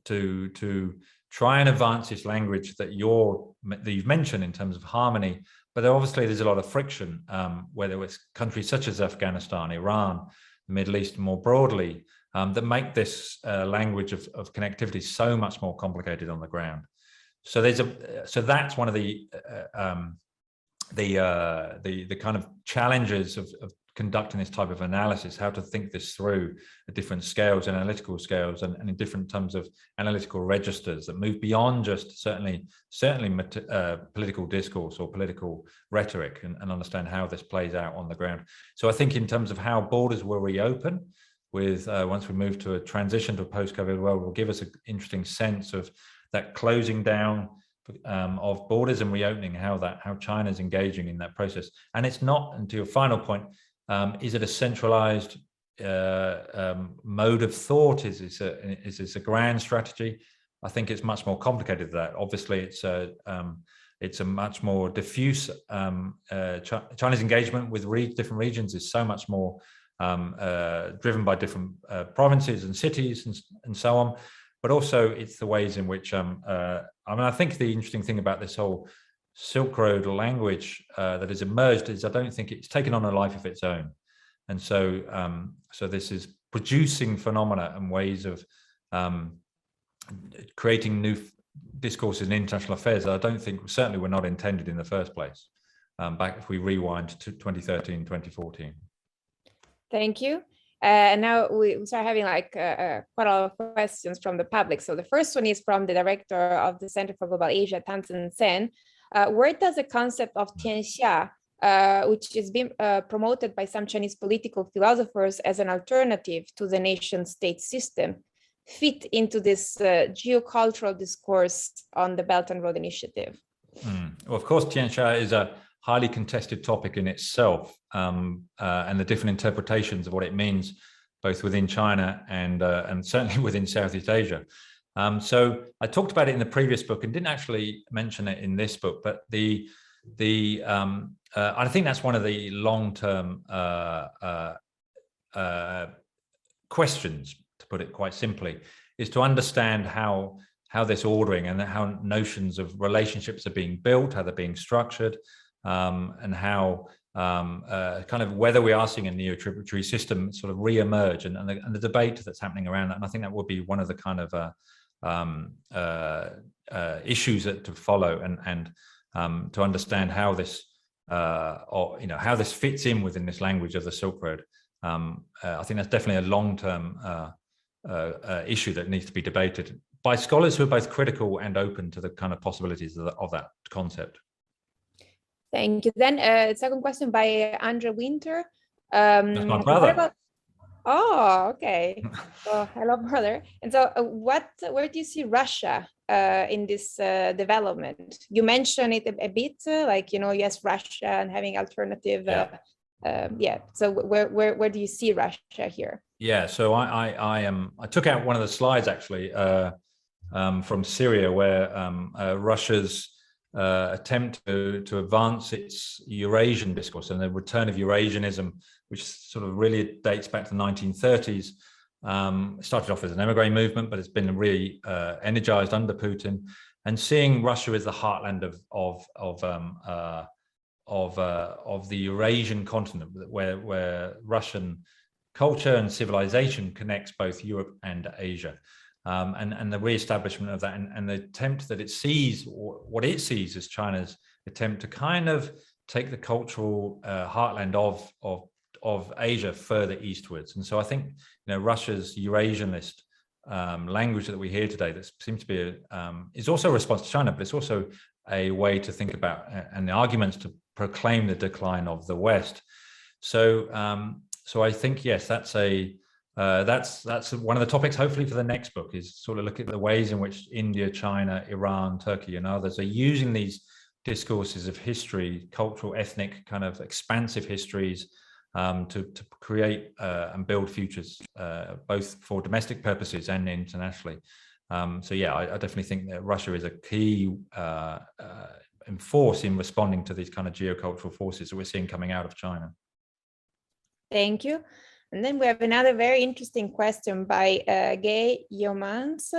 to try and advance this language that you've mentioned in terms of harmony. But obviously, there's a lot of friction, whether it's countries such as Afghanistan, Iran, the Middle East more broadly, that make this language of connectivity so much more complicated on the ground. So that's one of the kind of challenges of conducting this type of analysis, how to think this through at different scales, analytical scales, and in different terms of analytical registers that move beyond just certainly political discourse or political rhetoric, and understand how this plays out on the ground. So I think in terms of how borders will reopen with once we move to a transition to a post-COVID world, will give us an interesting sense of that closing down of borders and reopening, how China's engaging in that process. And it's not, and to your final point, is it a centralized mode of thought? Is this a grand strategy? I think it's much more complicated than that. Obviously, it's a much more diffuse. China's engagement with different regions is so much more driven by different provinces and cities and so on. But also, it's the ways in which I mean, I think the interesting thing about this whole Silk Road language that has emerged is I don't think it's taken on a life of its own, and so this is producing phenomena and ways of creating new discourses in international affairs that I don't think certainly were not intended in the first place. back if we rewind to 2013, 2014. Thank you. And now we start having like quite a lot of questions from the public. So the first one is from the director of the Center for Global Asia, Tansen Sen. Where does the concept of Tianxia, which is being promoted by some Chinese political philosophers as an alternative to the nation state system, fit into this geocultural discourse on the Belt and Road Initiative? Well, of course, Tianxia is a highly contested topic in itself, and the different interpretations of what it means, both within China and certainly within Southeast Asia. So I talked about it in the previous book and didn't actually mention it in this book, but I think that's one of the long-term questions, to put it quite simply, is to understand how this ordering and how notions of relationships are being built, how they're being structured, and how kind of whether we are seeing a neo-tributary system sort of re-emerge, and the debate that's happening around that. And I think that would be one of the kind of issues that to follow, and to understand how this how this fits in within this language of the Silk Road. I think that's definitely a long-term issue that needs to be debated by scholars who are both critical and open to the kind of possibilities of that concept. Thank you. Then second question by Andrea Winter. That's my brother. Oh, okay. Oh, hello, brother. And so where do you see Russia in this development? You mentioned it a bit, like, yes, Russia and having alternative. Yeah. So where do you see Russia here? Yeah. So I took out one of the slides actually from Syria, where Russia's attempt to advance its Eurasian discourse and the return of Eurasianism, which sort of really dates back to the 1930s. It started off as an emigre movement, but it's been really energized under Putin. And seeing Russia as the heartland of the Eurasian continent, where Russian culture and civilization connects both Europe and Asia. And the re-establishment of that, and the attempt that it sees, or what it sees as China's attempt to kind of take the cultural heartland of Asia further eastwards. And so I think Russia's Eurasianist language that we hear today, that seems to be is also a response to China, but it's also a way to think about and the arguments to proclaim the decline of the West. So I think, yes, that's one of the topics, hopefully, for the next book, is sort of look at the ways in which India, China, Iran, Turkey, and others are using these discourses of history, cultural, ethnic, kind of expansive histories, to create and build futures, both for domestic purposes and internationally. So yeah, I definitely think that Russia is a key force in responding to these kind of geocultural forces that we're seeing coming out of China. Thank you. And then we have another very interesting question by Gay Yeomans.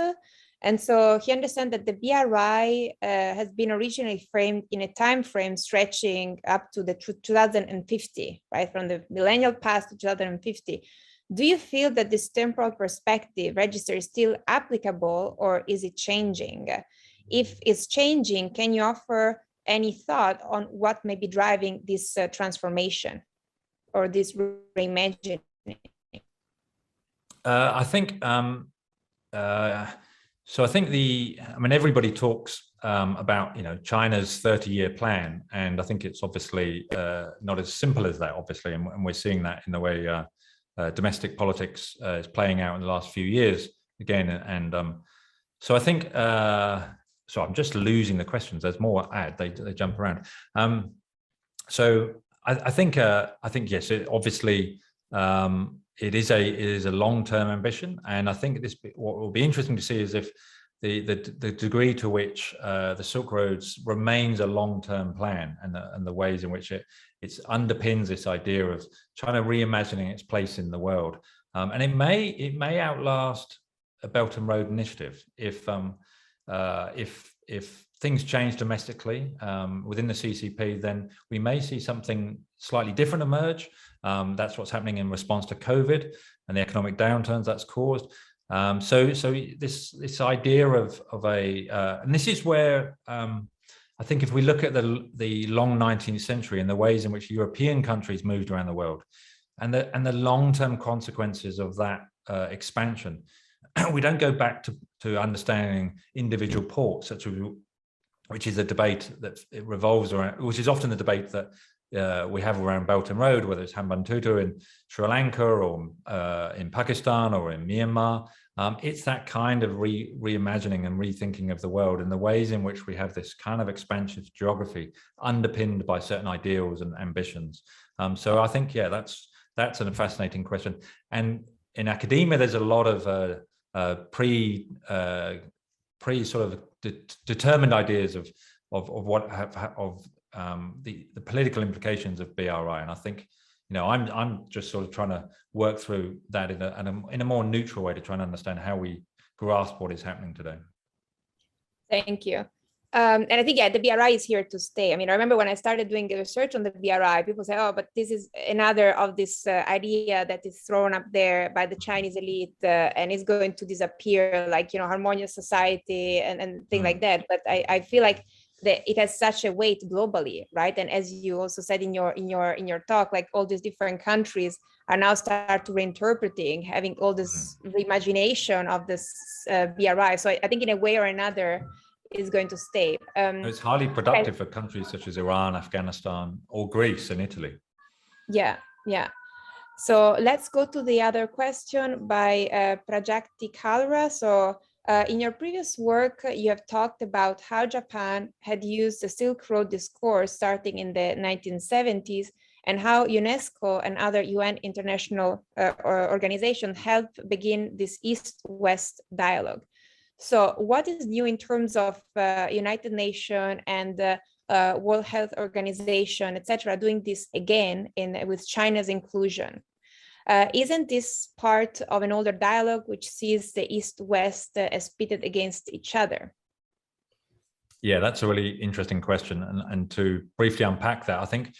And so he understands that the BRI has been originally framed in a time frame stretching up to the 2050, right? From the millennial past to 2050. Do you feel that this temporal perspective register is still applicable, or is it changing? If it's changing, can you offer any thought on what may be driving this transformation or this reimagining? I think so. I think everybody talks about China's 30-year plan, and I think it's obviously not as simple as that, obviously, and we're seeing that in the way domestic politics is playing out in the last few years again. And so I think so I'm just losing the questions. There's more they jump around. So I think yes, obviously. It is a long-term ambition, and I think what will be interesting to see is if the degree to which the Silk Roads remains a long-term plan, and the ways in which it underpins this idea of China reimagining its place in the world, and it may outlast a Belt and Road Initiative if things change domestically within the CCP, then we may see something slightly different emerge. That's what's happening in response to COVID and the economic downturns that's caused. So this idea of and this is where I I think if we look at the long 19th century and the ways in which European countries moved around the world, and the long-term consequences of that expansion, we don't go back to understanding individual ports, which is a debate that it revolves around, which is often the debate that we have around Belt and Road, whether it's Hambantota in Sri Lanka or in Pakistan or in Myanmar. It's that kind of reimagining and rethinking of the world and the ways in which we have this kind of expansive geography underpinned by certain ideals and ambitions. So I think, yeah, that's a fascinating question. And in academia, there's a lot of pre sort of determined ideas of the political implications of BRI, and I think, you know, I'm just sort of trying to work through that in a more neutral way to try and understand how we grasp what is happening today. Thank you. And I think, yeah, the BRI is here to stay. I mean, I remember when I started doing the research on the BRI, people say, oh, but this is another of this idea that is thrown up there by the Chinese elite and is going to disappear, like, you know, harmonious society and things like that. But I feel like it has such a weight globally, right? And as you also said in your talk, like all these different countries are now start to reinterpreting, having all this reimagination of this BRI. So I think in a way or another, is going to stay. It's highly productive for countries such as Iran, Afghanistan, or Greece and Italy. Yeah. So let's go to the other question by Prajakti Kalra. So in your previous work, you have talked about how Japan had used the Silk Road discourse starting in the 1970s and how UNESCO and other UN international organizations helped begin this East-West dialogue. So what is new in terms of United Nations and the World Health Organization, etc., doing this again with China's inclusion? Isn't this part of an older dialogue which sees the East-West as pitted against each other? Yeah, that's a really interesting question. And to briefly unpack that, I think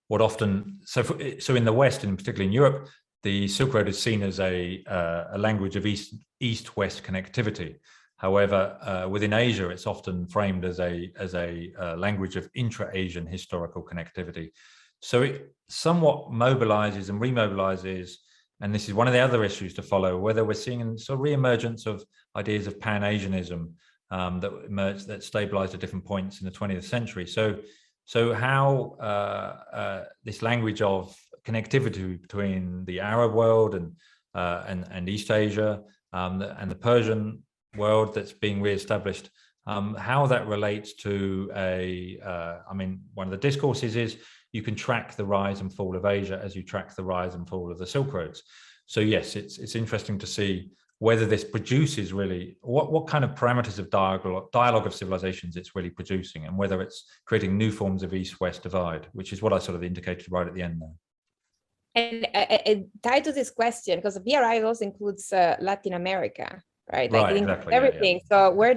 what often, so in the West, and particularly in Europe, the Silk Road is seen as a language of East-West connectivity. However, within Asia, it's often framed as a language of intra-Asian historical connectivity. So it somewhat mobilizes and remobilizes, and this is one of the other issues to follow, whether we're seeing a sort of re-emergence of ideas of Pan-Asianism that emerged, that stabilized at different points in the 20th century. So how this language of connectivity between the Arab world and East Asia and the Persian world that's being re-established, how that relates to I mean, one of the discourses is you can track the rise and fall of Asia as you track the rise and fall of the Silk Roads. So yes, it's interesting to see whether this produces really what kind of parameters of dialogue of civilizations it's really producing, and whether it's creating new forms of East-West divide, which is what I sort of indicated right at the end there. And tied to this question, because the BRI also includes Latin America, right? Like exactly, everything. Yeah. So where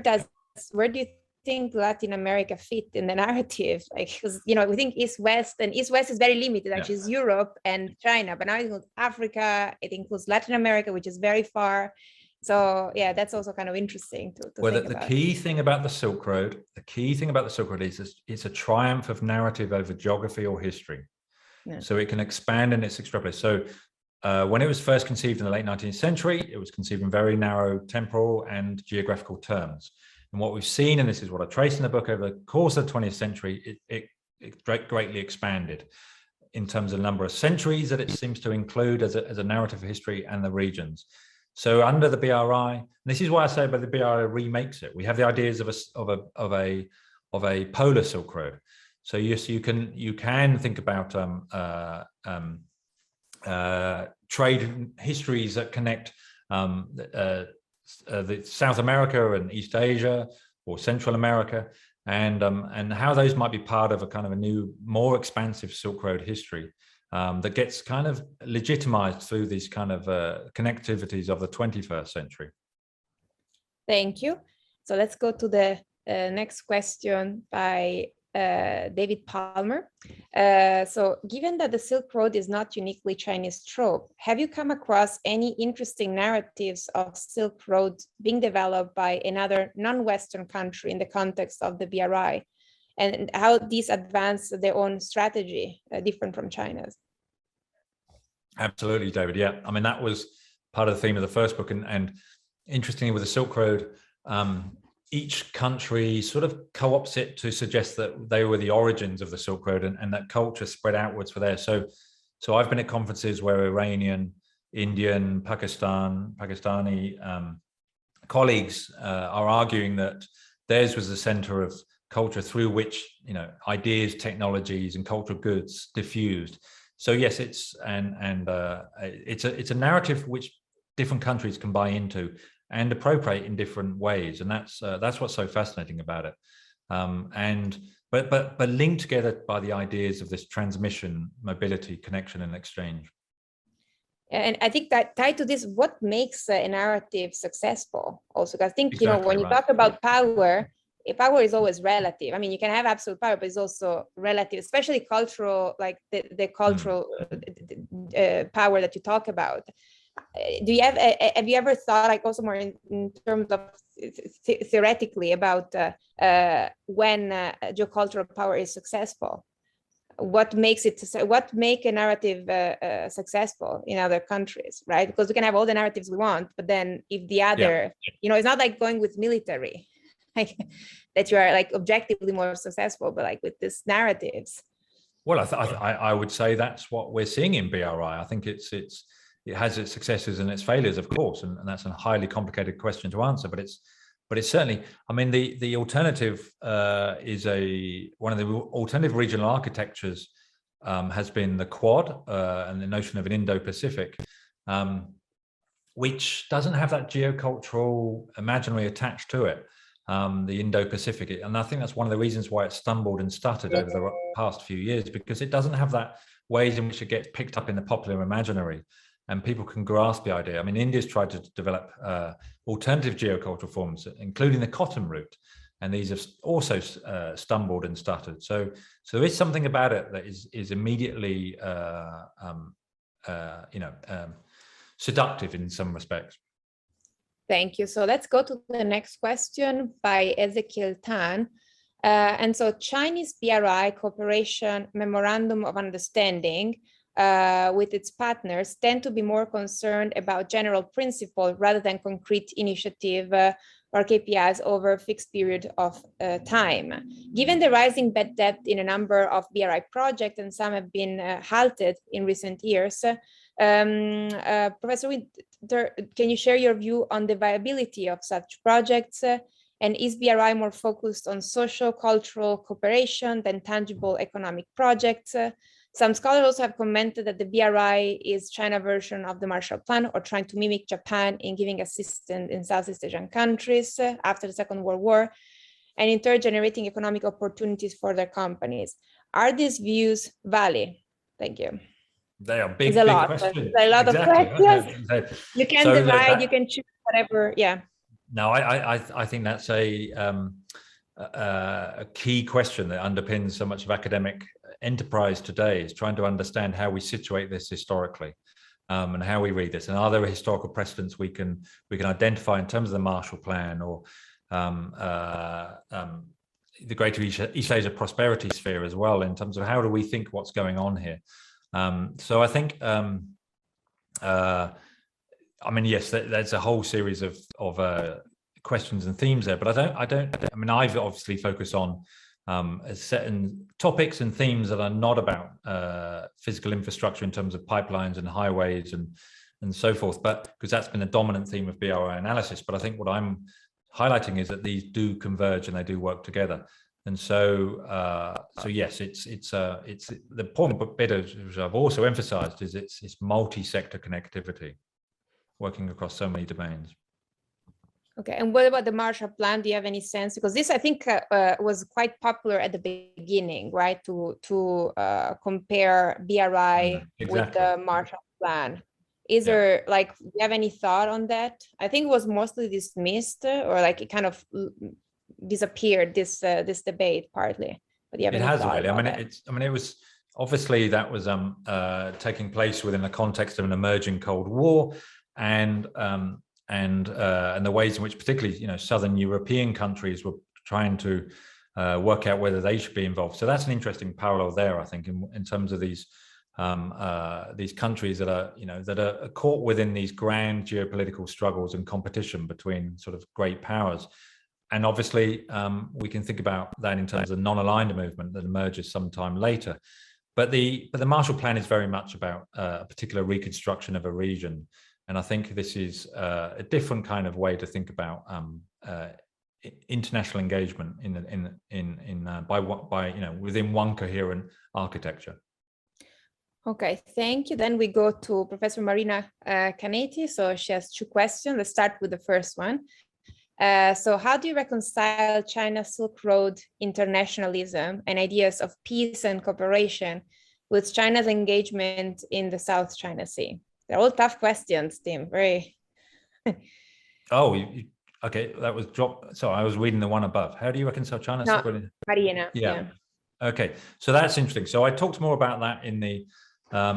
do you think Latin America fit in the narrative? Like, because, you know, we think East-West, and East-West is very limited, actually. It's Europe and China, but now it includes Africa, it includes Latin America, which is very far. So yeah, that's also kind of interesting to think about. The key thing about the Silk Road, is it's a triumph of narrative over geography or history. Yeah. So it can expand and it's extrapolated. So when it was first conceived in the late 19th century, it was conceived in very narrow temporal and geographical terms. And what we've seen, and this is what I traced in the book, over the course of the 20th century, it greatly expanded in terms of the number of centuries that it seems to include as a narrative of history and the regions. So under the BRI, and this is why I say about the BRI remakes it. We have the ideas of a polar Silk Road. So yes, you can think about trade histories that connect the South America and East Asia or Central America, and how those might be part of a kind of a new, more expansive Silk Road history that gets kind of legitimized through these kind of connectivities of the 21st century. Thank you. So let's go to the next question by David Palmer. So given that the Silk Road is not uniquely Chinese trope, have you come across any interesting narratives of Silk Road being developed by another non-Western country in the context of the BRI? and how these advance their own strategy different from China's. Absolutely, David. Yeah, I mean, that was part of the theme of the first book. And interestingly, with the Silk Road, each country sort of co-opts it to suggest that they were the origins of the Silk Road, and that culture spread outwards for there. So I've been at conferences where Iranian, Indian, Pakistani colleagues are arguing that theirs was the center of culture through which, you know, ideas, technologies, and cultural goods diffused. So yes, it's a narrative which different countries can buy into and appropriate in different ways, and that's what's so fascinating about it. But linked together by the ideas of this transmission, mobility, connection, and exchange. And I think that tied to this, what makes a narrative successful also? Because I think, Exactly, you know, when you right. talk about power, power is always relative. I mean, you can have absolute power, but it's also relative, especially cultural, like the cultural power that you talk about. Do you have you ever thought, like, also more in terms of theoretically about when geocultural power is successful? What makes a narrative successful in other countries, right? Because we can have all the narratives we want, but then if the other, you know, it's not like going with military, like that you are like objectively more successful, but like with these narratives. Well, I would say that's what we're seeing in BRI. I think it has its successes and its failures, of course, and that's a highly complicated question to answer. But it's certainly, I mean, the alternative is one of the alternative regional architectures has been the Quad and the notion of an Indo-Pacific, which doesn't have that geocultural imaginary attached to it. The Indo-Pacific, and I think that's one of the reasons why it stumbled and stuttered over the past few years, because it doesn't have that ways in which it gets picked up in the popular imaginary and people can grasp the idea. I mean, India's tried to develop alternative geocultural forms, including the cotton route, and these have also stumbled and stuttered. So there is something about it that is immediately seductive in some respects. Thank you. So let's go to the next question by Ezekiel Tan. And so Chinese BRI cooperation memorandum of understanding with its partners tend to be more concerned about general principle rather than concrete initiative or KPIs over a fixed period of time. Given the rising bad debt in a number of BRI projects, and some have been halted in recent years, Professor Winter, can you share your view on the viability of such projects? And is BRI more focused on social, cultural cooperation than tangible economic projects? Some scholars also have commented that the BRI is China version of the Marshall Plan, or trying to mimic Japan in giving assistance in Southeast Asian countries after the Second World War, and in turn generating economic opportunities for their companies. Are these views valid? Thank you. They are big questions. A lot of questions. You can divide, you can choose whatever. Yeah. No, I think that's a key question that underpins so much of academic enterprise today, is trying to understand how we situate this historically, and how we read this, and are there historical precedents we can identify in terms of the Marshall Plan or the Greater East Asia Prosperity Sphere as well, in terms of how do we think what's going on here. So I think, I mean, yes, there's a whole series of questions and themes there, but I mean, I've obviously focused on certain topics and themes that are not about physical infrastructure in terms of pipelines and highways and so forth, but because that's been a dominant theme of BRI analysis. But I think what I'm highlighting is that these do converge and they do work together. And so yes, it's the important bit, which I've also emphasized, is it's multi-sector connectivity, working across so many domains. Okay, and what about the Marshall Plan? Do you have any sense? Because this, I think, was quite popular at the beginning, right? To compare BRI with the Marshall Plan. Is there, like, do you have any thought on that? I think it was mostly dismissed, or like it kind of disappeared, this debate partly. But do you have any thought really. about that? I mean, it was obviously that was taking place within the context of an emerging Cold War, and the ways in which particularly, Southern European countries were trying to work out whether they should be involved. So that's an interesting parallel there, I think, in terms of these countries that are caught within these grand geopolitical struggles and competition between sort of great powers. And obviously, we can think about that in terms of the non-aligned movement that emerges sometime later. But the Marshall Plan is very much about a particular reconstruction of a region, and I think this is a different kind of way to think about international engagement within one coherent architecture. Okay, thank you. Then we go to Professor Marina Canetti. So she has two questions. Let's start with the first one. So how do you reconcile China's Silk Road internationalism and ideas of peace and cooperation with China's engagement in the South China Sea? They're all tough questions, Tim. Very. Okay, that was dropped. So I was reading the one above. How do you reconcile China? No, Marina. Yeah. Okay, so that's interesting. So I talked more about that in the.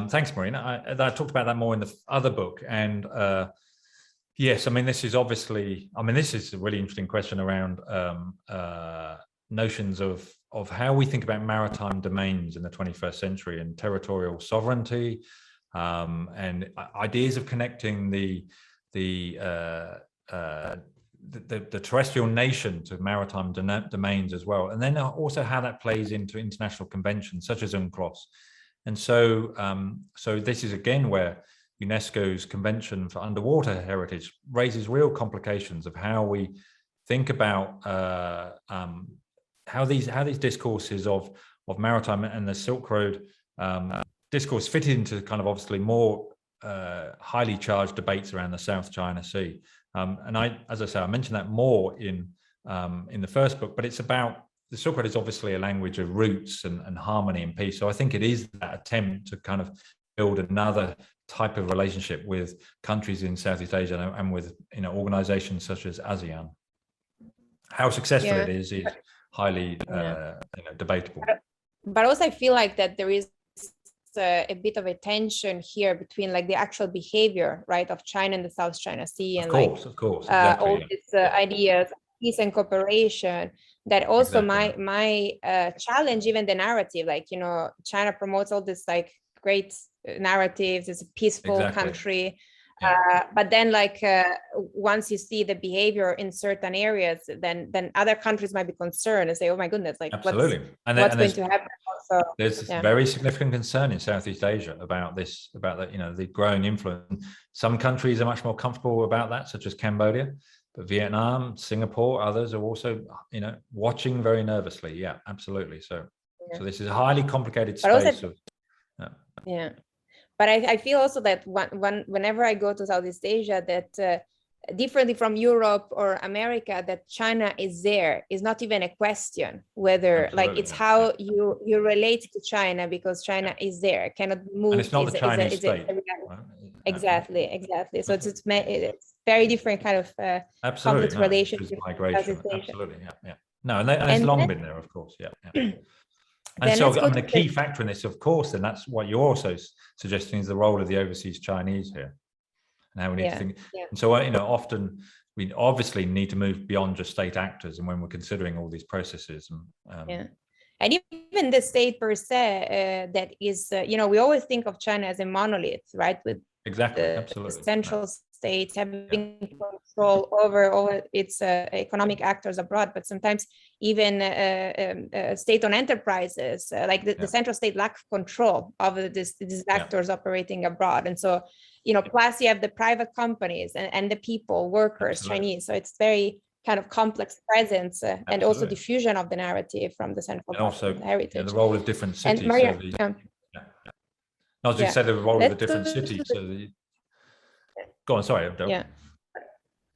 Thanks, Marina. I talked about that more in the other book, and yes, I mean this is a really interesting question around notions of how we think about maritime domains in the 21st century and territorial sovereignty, and ideas of connecting the terrestrial nation to maritime domains as well, and then also how that plays into international conventions such as UNCLOS. And so this is again where UNESCO's Convention for Underwater Heritage raises real complications of how we think about how these discourses of maritime and the Silk Road discourse fit into kind of obviously more highly charged debates around the South China Sea. And as I say, I mentioned that more in the first book, but it's about the Silk Road is obviously a language of roots and harmony and peace. So I think it is that attempt to kind of build another type of relationship with countries in Southeast Asia and with organizations such as ASEAN. How successful it is highly debatable. But also I feel like that there is a bit of a tension here between like the actual behavior, right, of China and the South China Sea, and of course, exactly, all these ideas of peace and cooperation. That also my challenge even the narrative, like China promotes all this like great narratives, it's a peaceful country, but then like once you see the behavior in certain areas, then other countries might be concerned and say, oh my goodness, like what's going to happen. So there's very significant concern in Southeast Asia about the growing influence. Some countries are much more comfortable about that, such as Cambodia, but Vietnam, Singapore, others are also watching very nervously. Yeah, absolutely. So this is a highly complicated space but I feel also that whenever I go to Southeast Asia, that differently from Europe or America, that China is there is not even a question whether like it's how you relate to China, because China is there, cannot move. And it's not the Chinese state. Exactly. So it's very different kind of complex relationship. Migration. Absolutely, yeah. No, and it's long been there, of course. Yeah. And so the key factor in this, of course, and that's what you're also suggesting, is the role of the overseas Chinese here, and how we need to think. And so often we obviously need to move beyond just state actors, and when we're considering all these processes. And even the state per se, that is, we always think of China as a monolith, right? With the central state having control over its economic actors abroad, but sometimes even state-owned enterprises, like the central state lack control of these actors operating abroad. And so, plus you have the private companies and the people, workers, Chinese. So it's very kind of complex presence and also diffusion of the narrative from the central and also heritage. The role of different cities. And Maria, I was going to say the role of the different cities. Go on, sorry, Abdel. Yeah.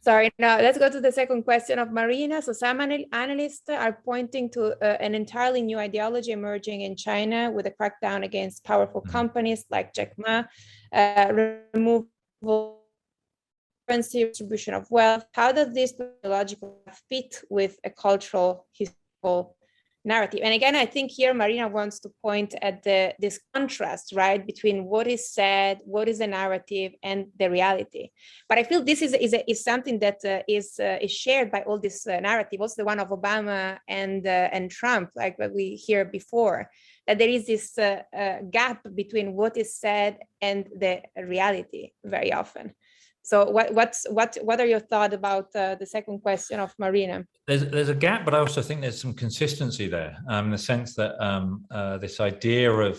Sorry, now let's go to the second question of Marina. So some analysts are pointing to an entirely new ideology emerging in China with a crackdown against powerful companies like Jack Ma, removal distribution of wealth. How does this ideological fit with a cultural, historical narrative. And again, I think here Marina wants to point at this contrast, right, between what is said, what is the narrative, and the reality. But I feel this is something that is shared by all this narrative, also the one of Obama and Trump, like what we hear before, that there is this gap between what is said and the reality very often. So what are your thoughts about the second question of Marina? There's a gap, but I also think there's some consistency there, in the sense that this idea of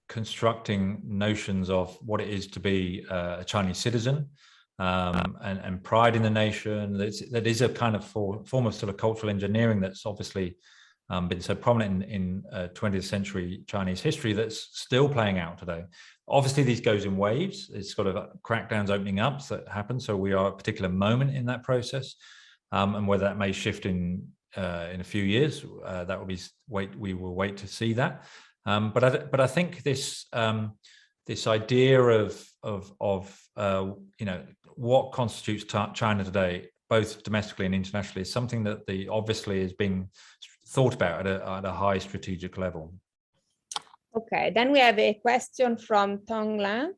constructing notions of what it is to be a Chinese citizen and pride in the nation, that is a kind of form of sort of cultural engineering that's obviously been so prominent in 20th century Chinese history that's still playing out today. Obviously, these goes in waves. It's sort of crackdowns opening up that happen. So we are at a particular moment in that process, and whether that may shift in a few years, that will be we will wait to see that. But I think this this idea of you know, what constitutes China today, both domestically and internationally, is something that obviously is being thought about at a high strategic level. Okay, then we have a question from Tong Lan.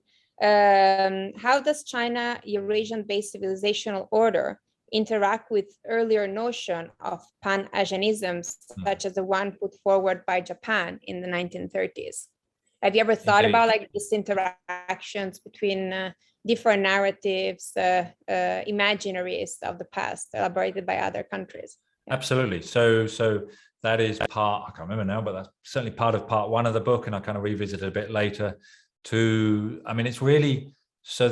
How does China Eurasian-based civilizational order interact with earlier notion of Pan-Asianism, such as the one put forward by Japan in the 1930s? Have you ever thought about like these interactions between different narratives, imaginaries of the past elaborated by other countries? Absolutely. So that is part, I can't remember now, but that's certainly part of part one of the book, and I kind of revisit it a bit later. I mean, it's really, so I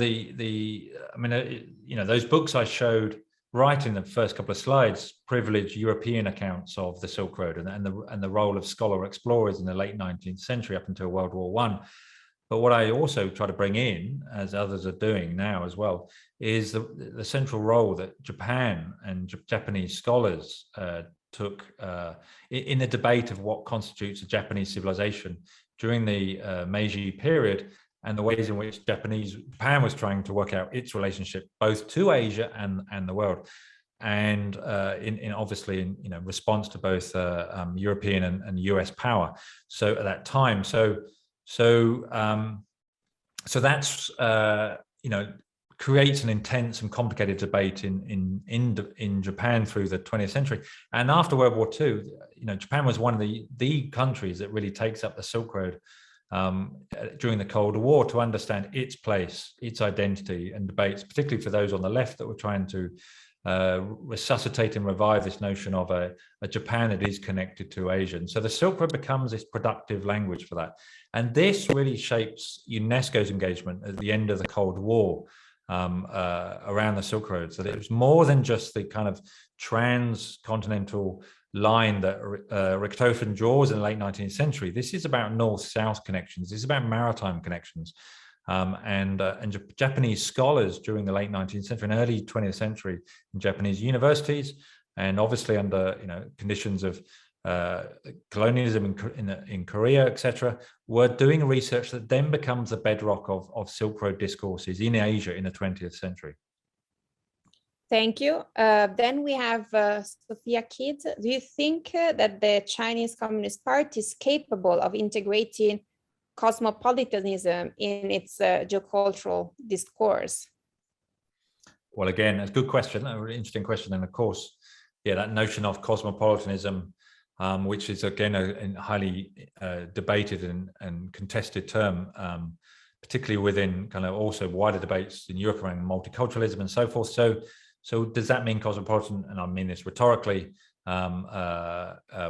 mean, you know, those books I showed right in the first couple of slides privilege European accounts of the Silk Road and the role of scholar explorers in the late 19th century up until World War I. But what I also try to bring in, as others are doing now as well, is the central role that Japan and Japanese scholars took in the debate of what constitutes a Japanese civilization during the Meiji period, and the ways in which Japan was trying to work out its relationship both to Asia and the world, and in obviously in, you know, response to both European and US power. So at that time, so that's you know, creates an intense and complicated debate in Japan through the 20th century. And after World War II, you know, Japan was one of the countries that really takes up the Silk Road during the Cold War to understand its place, its identity, and debates, particularly for those on the left that were trying to resuscitate and revive this notion of a Japan that is connected to Asia. And so the Silk Road becomes this productive language for that. And this really shapes UNESCO's engagement at the end of the Cold War around the Silk Road. So that it was more than just the kind of transcontinental line that Richtofen draws in the late 19th century. This is about north-south connections. This is about maritime connections. And Japanese scholars during the late 19th century and early 20th century in Japanese universities, and obviously under, you know, conditions of colonialism in Korea, etc., were doing research that then becomes the bedrock of Silk Road discourses in Asia in the 20th century. Thank you. Then we have Sophia Kidd. Do you think that the Chinese Communist Party is capable of integrating cosmopolitanism in its geocultural discourse? Well, again, a good question, a really interesting question. And of course, yeah, that notion of cosmopolitanism, which is again a highly debated and contested term, particularly within kind of also wider debates in Europe around multiculturalism and so forth. So does that mean cosmopolitan? And I mean this rhetorically,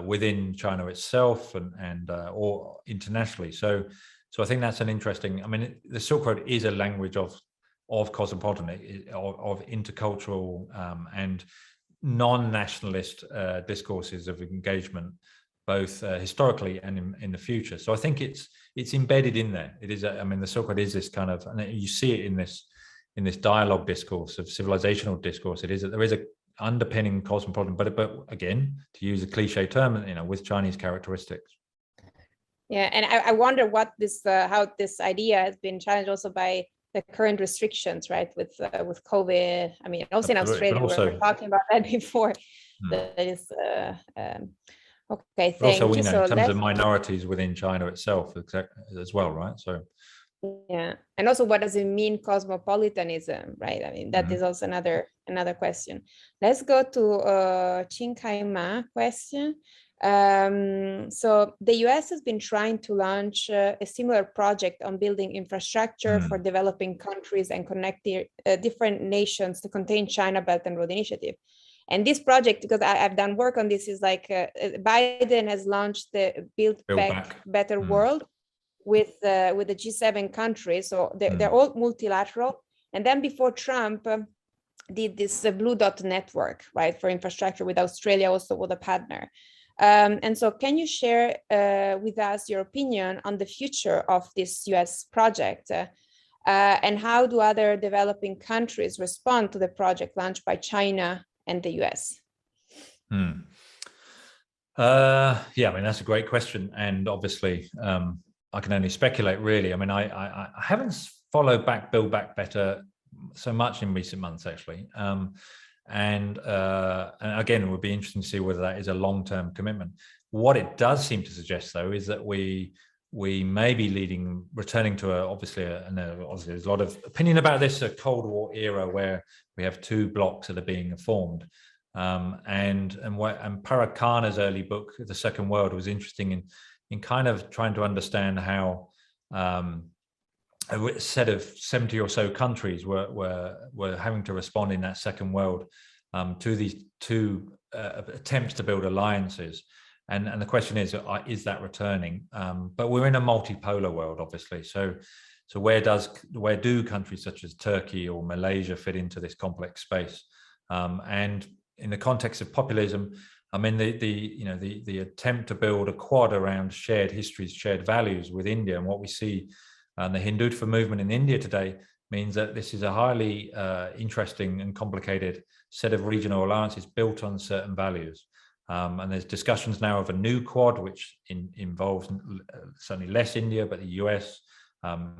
within China itself and or internationally. So I think that's an interesting. I mean, the Silk Road is a language of cosmopolitan, of intercultural and non-nationalist discourses of engagement, both historically and in the future. So I think it's embedded in there. It is. I mean, the Silk Road is this kind of, and you see it in this dialogue discourse of civilizational discourse. It is that there is a underpinning cosmopolitan, but again, to use a cliche term, you know, with Chinese characteristics. Yeah, and I wonder what how this idea has been challenged also by the current restrictions, right? With COVID. I mean, also in Australia, we were talking about that before. That is Okay, But also, thank you. in So terms of minorities within China itself as well, right? So yeah, and also what does it mean cosmopolitanism, right? I mean, that is also another question. Let's go to Chin Kai Ma question. So the US has been trying to launch a similar project on building infrastructure for developing countries and connecting different nations to contain China Belt and Road Initiative. And this project, because I've done work on this, is like Biden has launched the Build Back Better World with the G7 countries. So they're all multilateral. And then before Trump did this Blue Dot Network, right, for infrastructure with Australia also with a partner. And so can you share with us your opinion on the future of this US project? And how do other developing countries respond to the project launched by China and the US? Yeah, I mean, that's a great question. And obviously, I can only speculate, really. I mean, I haven't followed Build Back Better so much in recent months, actually. And again, it would be interesting to see whether that is a long-term commitment. What it does seem to suggest, though, is that we may be returning to obviously there's a lot of opinion about this, a Cold War era where we have two blocks that are being formed. And Parakana's early book, The Second World, was interesting in kind of trying to understand how a set of 70 or so countries were having to respond in that second world to these two attempts to build alliances. And the question is that returning? But we're in a multipolar world, obviously. So where do countries such as Turkey or Malaysia fit into this complex space? And in the context of populism, I mean, the attempt to build a quad around shared histories, shared values with India, and what we see the Hindutva movement in India today means that this is a highly interesting and complicated set of regional alliances built on certain values. And there's discussions now of a new quad, which involves certainly less India, but the US,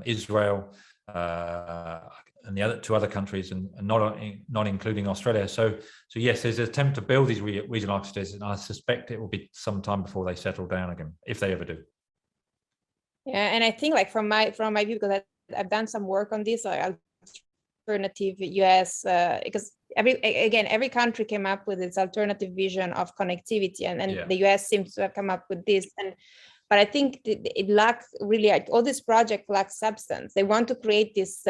Israel, and the two other countries, and not including Australia. So yes, there's an attempt to build these regional architectures, and I suspect it will be some time before they settle down again, if they ever do. Yeah, and I think, like from my view, because I've done some work on this, alternative US, because every country came up with its alternative vision of connectivity, and the US seems to have come up with this. But I think it lacks really, all this project lacks substance. They want to create this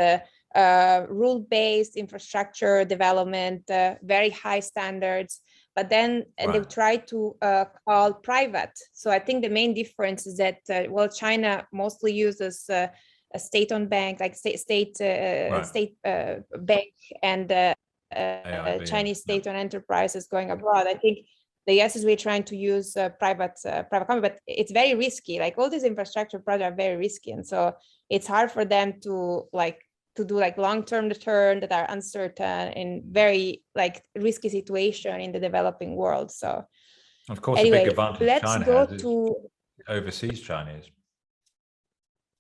rule-based infrastructure development, very high standards, but then they try to call private. So I think the main difference is that, China mostly uses a state-owned bank, like state bank, and Chinese state-owned enterprises going abroad. I think the US is really trying to use private company, but it's very risky. Like all these infrastructure projects are very risky, and so it's hard for them to do long-term return that are uncertain in very risky situation in the developing world. So of course, anyway, a big advantage China has is overseas Chinese.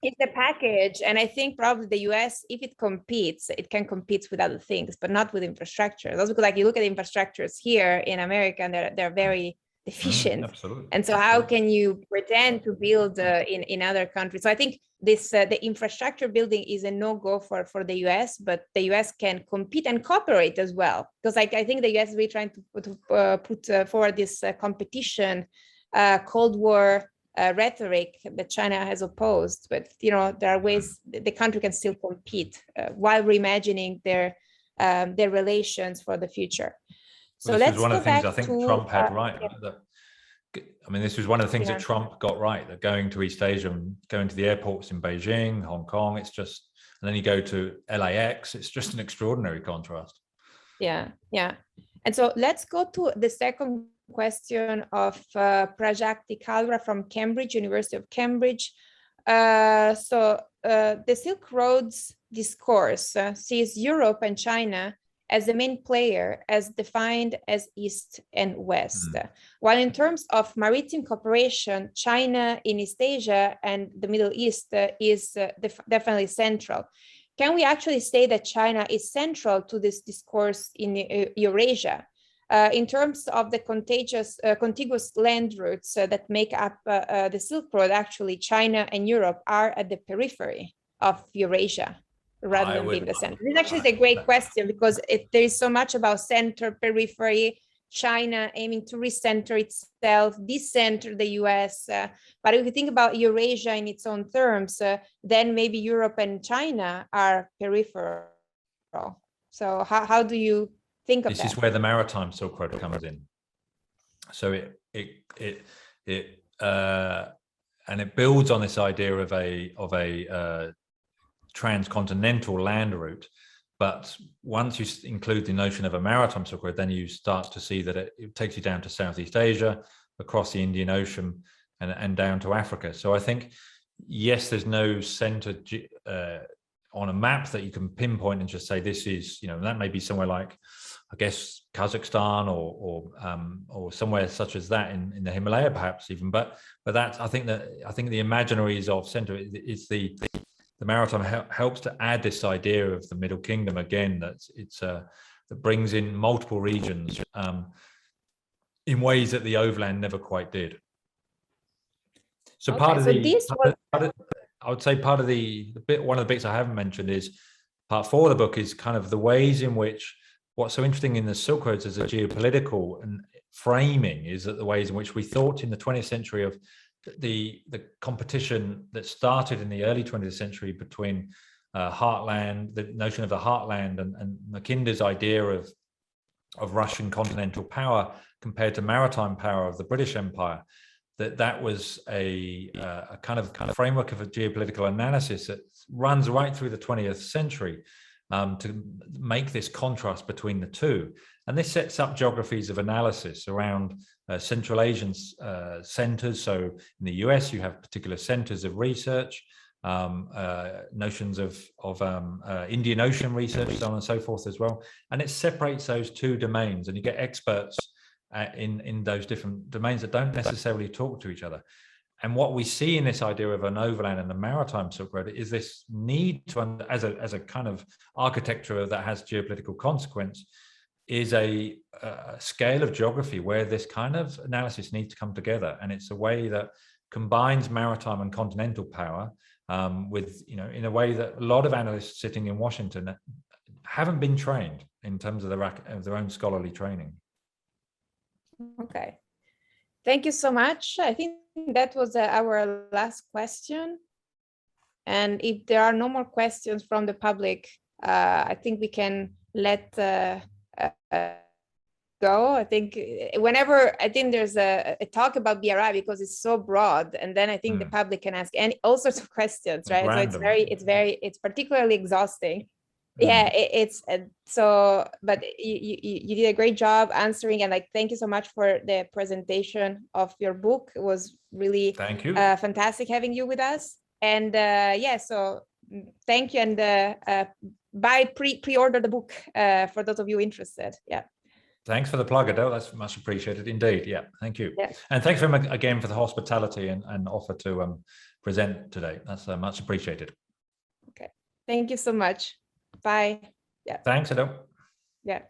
It's a package, and I think probably the US, if it competes, it can compete with other things, but not with infrastructure. That's because, you look at infrastructures here in America, and they're very deficient. Absolutely. And so, how can you pretend to build in other countries? So I think this the infrastructure building is a no-go for the US, but the US can compete and cooperate as well, because I think the US is really trying to put forward this competition, Cold War rhetoric that China has opposed, but there are ways the country can still compete while reimagining their relations for the future. So this was one of the things I think Trump had right. This was one of the things that Trump got right, that going to East Asia and going to the airports in Beijing, Hong Kong, it's just, and then you go to LAX, it's just an extraordinary contrast. Yeah. And so let's go to the second question of Prajakti Kalra from Cambridge, University of Cambridge. So the Silk Road's discourse sees Europe and China as the main player, as defined as East and West. While in terms of maritime cooperation, China in East Asia and the Middle East is definitely central. Can we actually say that China is central to this discourse in Eurasia? in terms of the contiguous land routes that make up the Silk Road, actually China and Europe are at the periphery of Eurasia rather than being the center. This actually is a great question, because there is so much about center, periphery, China aiming to recenter itself, decenter the US. But if you think about Eurasia in its own terms, then maybe Europe and China are peripheral. So how do you think of that? This is where the Maritime Silk Road comes in. So and it builds on this idea of a transcontinental land route. But once you include the notion of a maritime Silk Road, then you start to see that it takes you down to Southeast Asia, across the Indian Ocean, and down to Africa. So I think, yes, there's no center on a map that you can pinpoint and just say this is, that may be somewhere like, I guess, Kazakhstan or somewhere such as that in the Himalaya, perhaps even. But that's, I think the imaginaries of center is the Maritime helps to add this idea of the Middle Kingdom again. That brings in multiple regions in ways that the overland never quite did. So part of I would say part of one of the bits I haven't mentioned is part 4 of the book is kind of the ways in which what's so interesting in the Silk Roads as a geopolitical and framing is that the ways in which we thought in the 20th century of the competition that started in the early 20th century between heartland, the notion of the heartland, and Mackinder's idea of Russian continental power compared to maritime power of the British Empire, that was a kind of framework of a geopolitical analysis that runs right through the 20th century to make this contrast between the two. And this sets up geographies of analysis around Central Asian centers. So in the US, you have particular centers of research, notions of Indian Ocean research, so on and so forth as well. And it separates those two domains, and you get experts in those different domains that don't necessarily talk to each other. And what we see in this idea of an overland and the maritime Silk Road is this need to, as a kind of architecture that has geopolitical consequence, is a scale of geography where this kind of analysis needs to come together. And it's a way that combines maritime and continental power with, in a way that a lot of analysts sitting in Washington haven't been trained in terms of their own scholarly training. Okay. Thank you so much. I think that was our last question. And if there are no more questions from the public, I think we can let go. I think there's a talk about BRI because it's so broad, and then I think the public can ask all sorts of questions, right? Random. So it's particularly exhausting. Yeah, but you did a great job answering, and thank you so much for the presentation of your book. It was really fantastic having you with us. And so thank you, and pre-order the book for those of you interested. Yeah. Thanks for the plug, Adele. That's much appreciated indeed. Yeah, thank you. Yeah. And thanks very much again for the hospitality and offer to present today. That's much appreciated. Okay. Thank you so much. Bye. Yeah. Thanks, Adele. Yeah.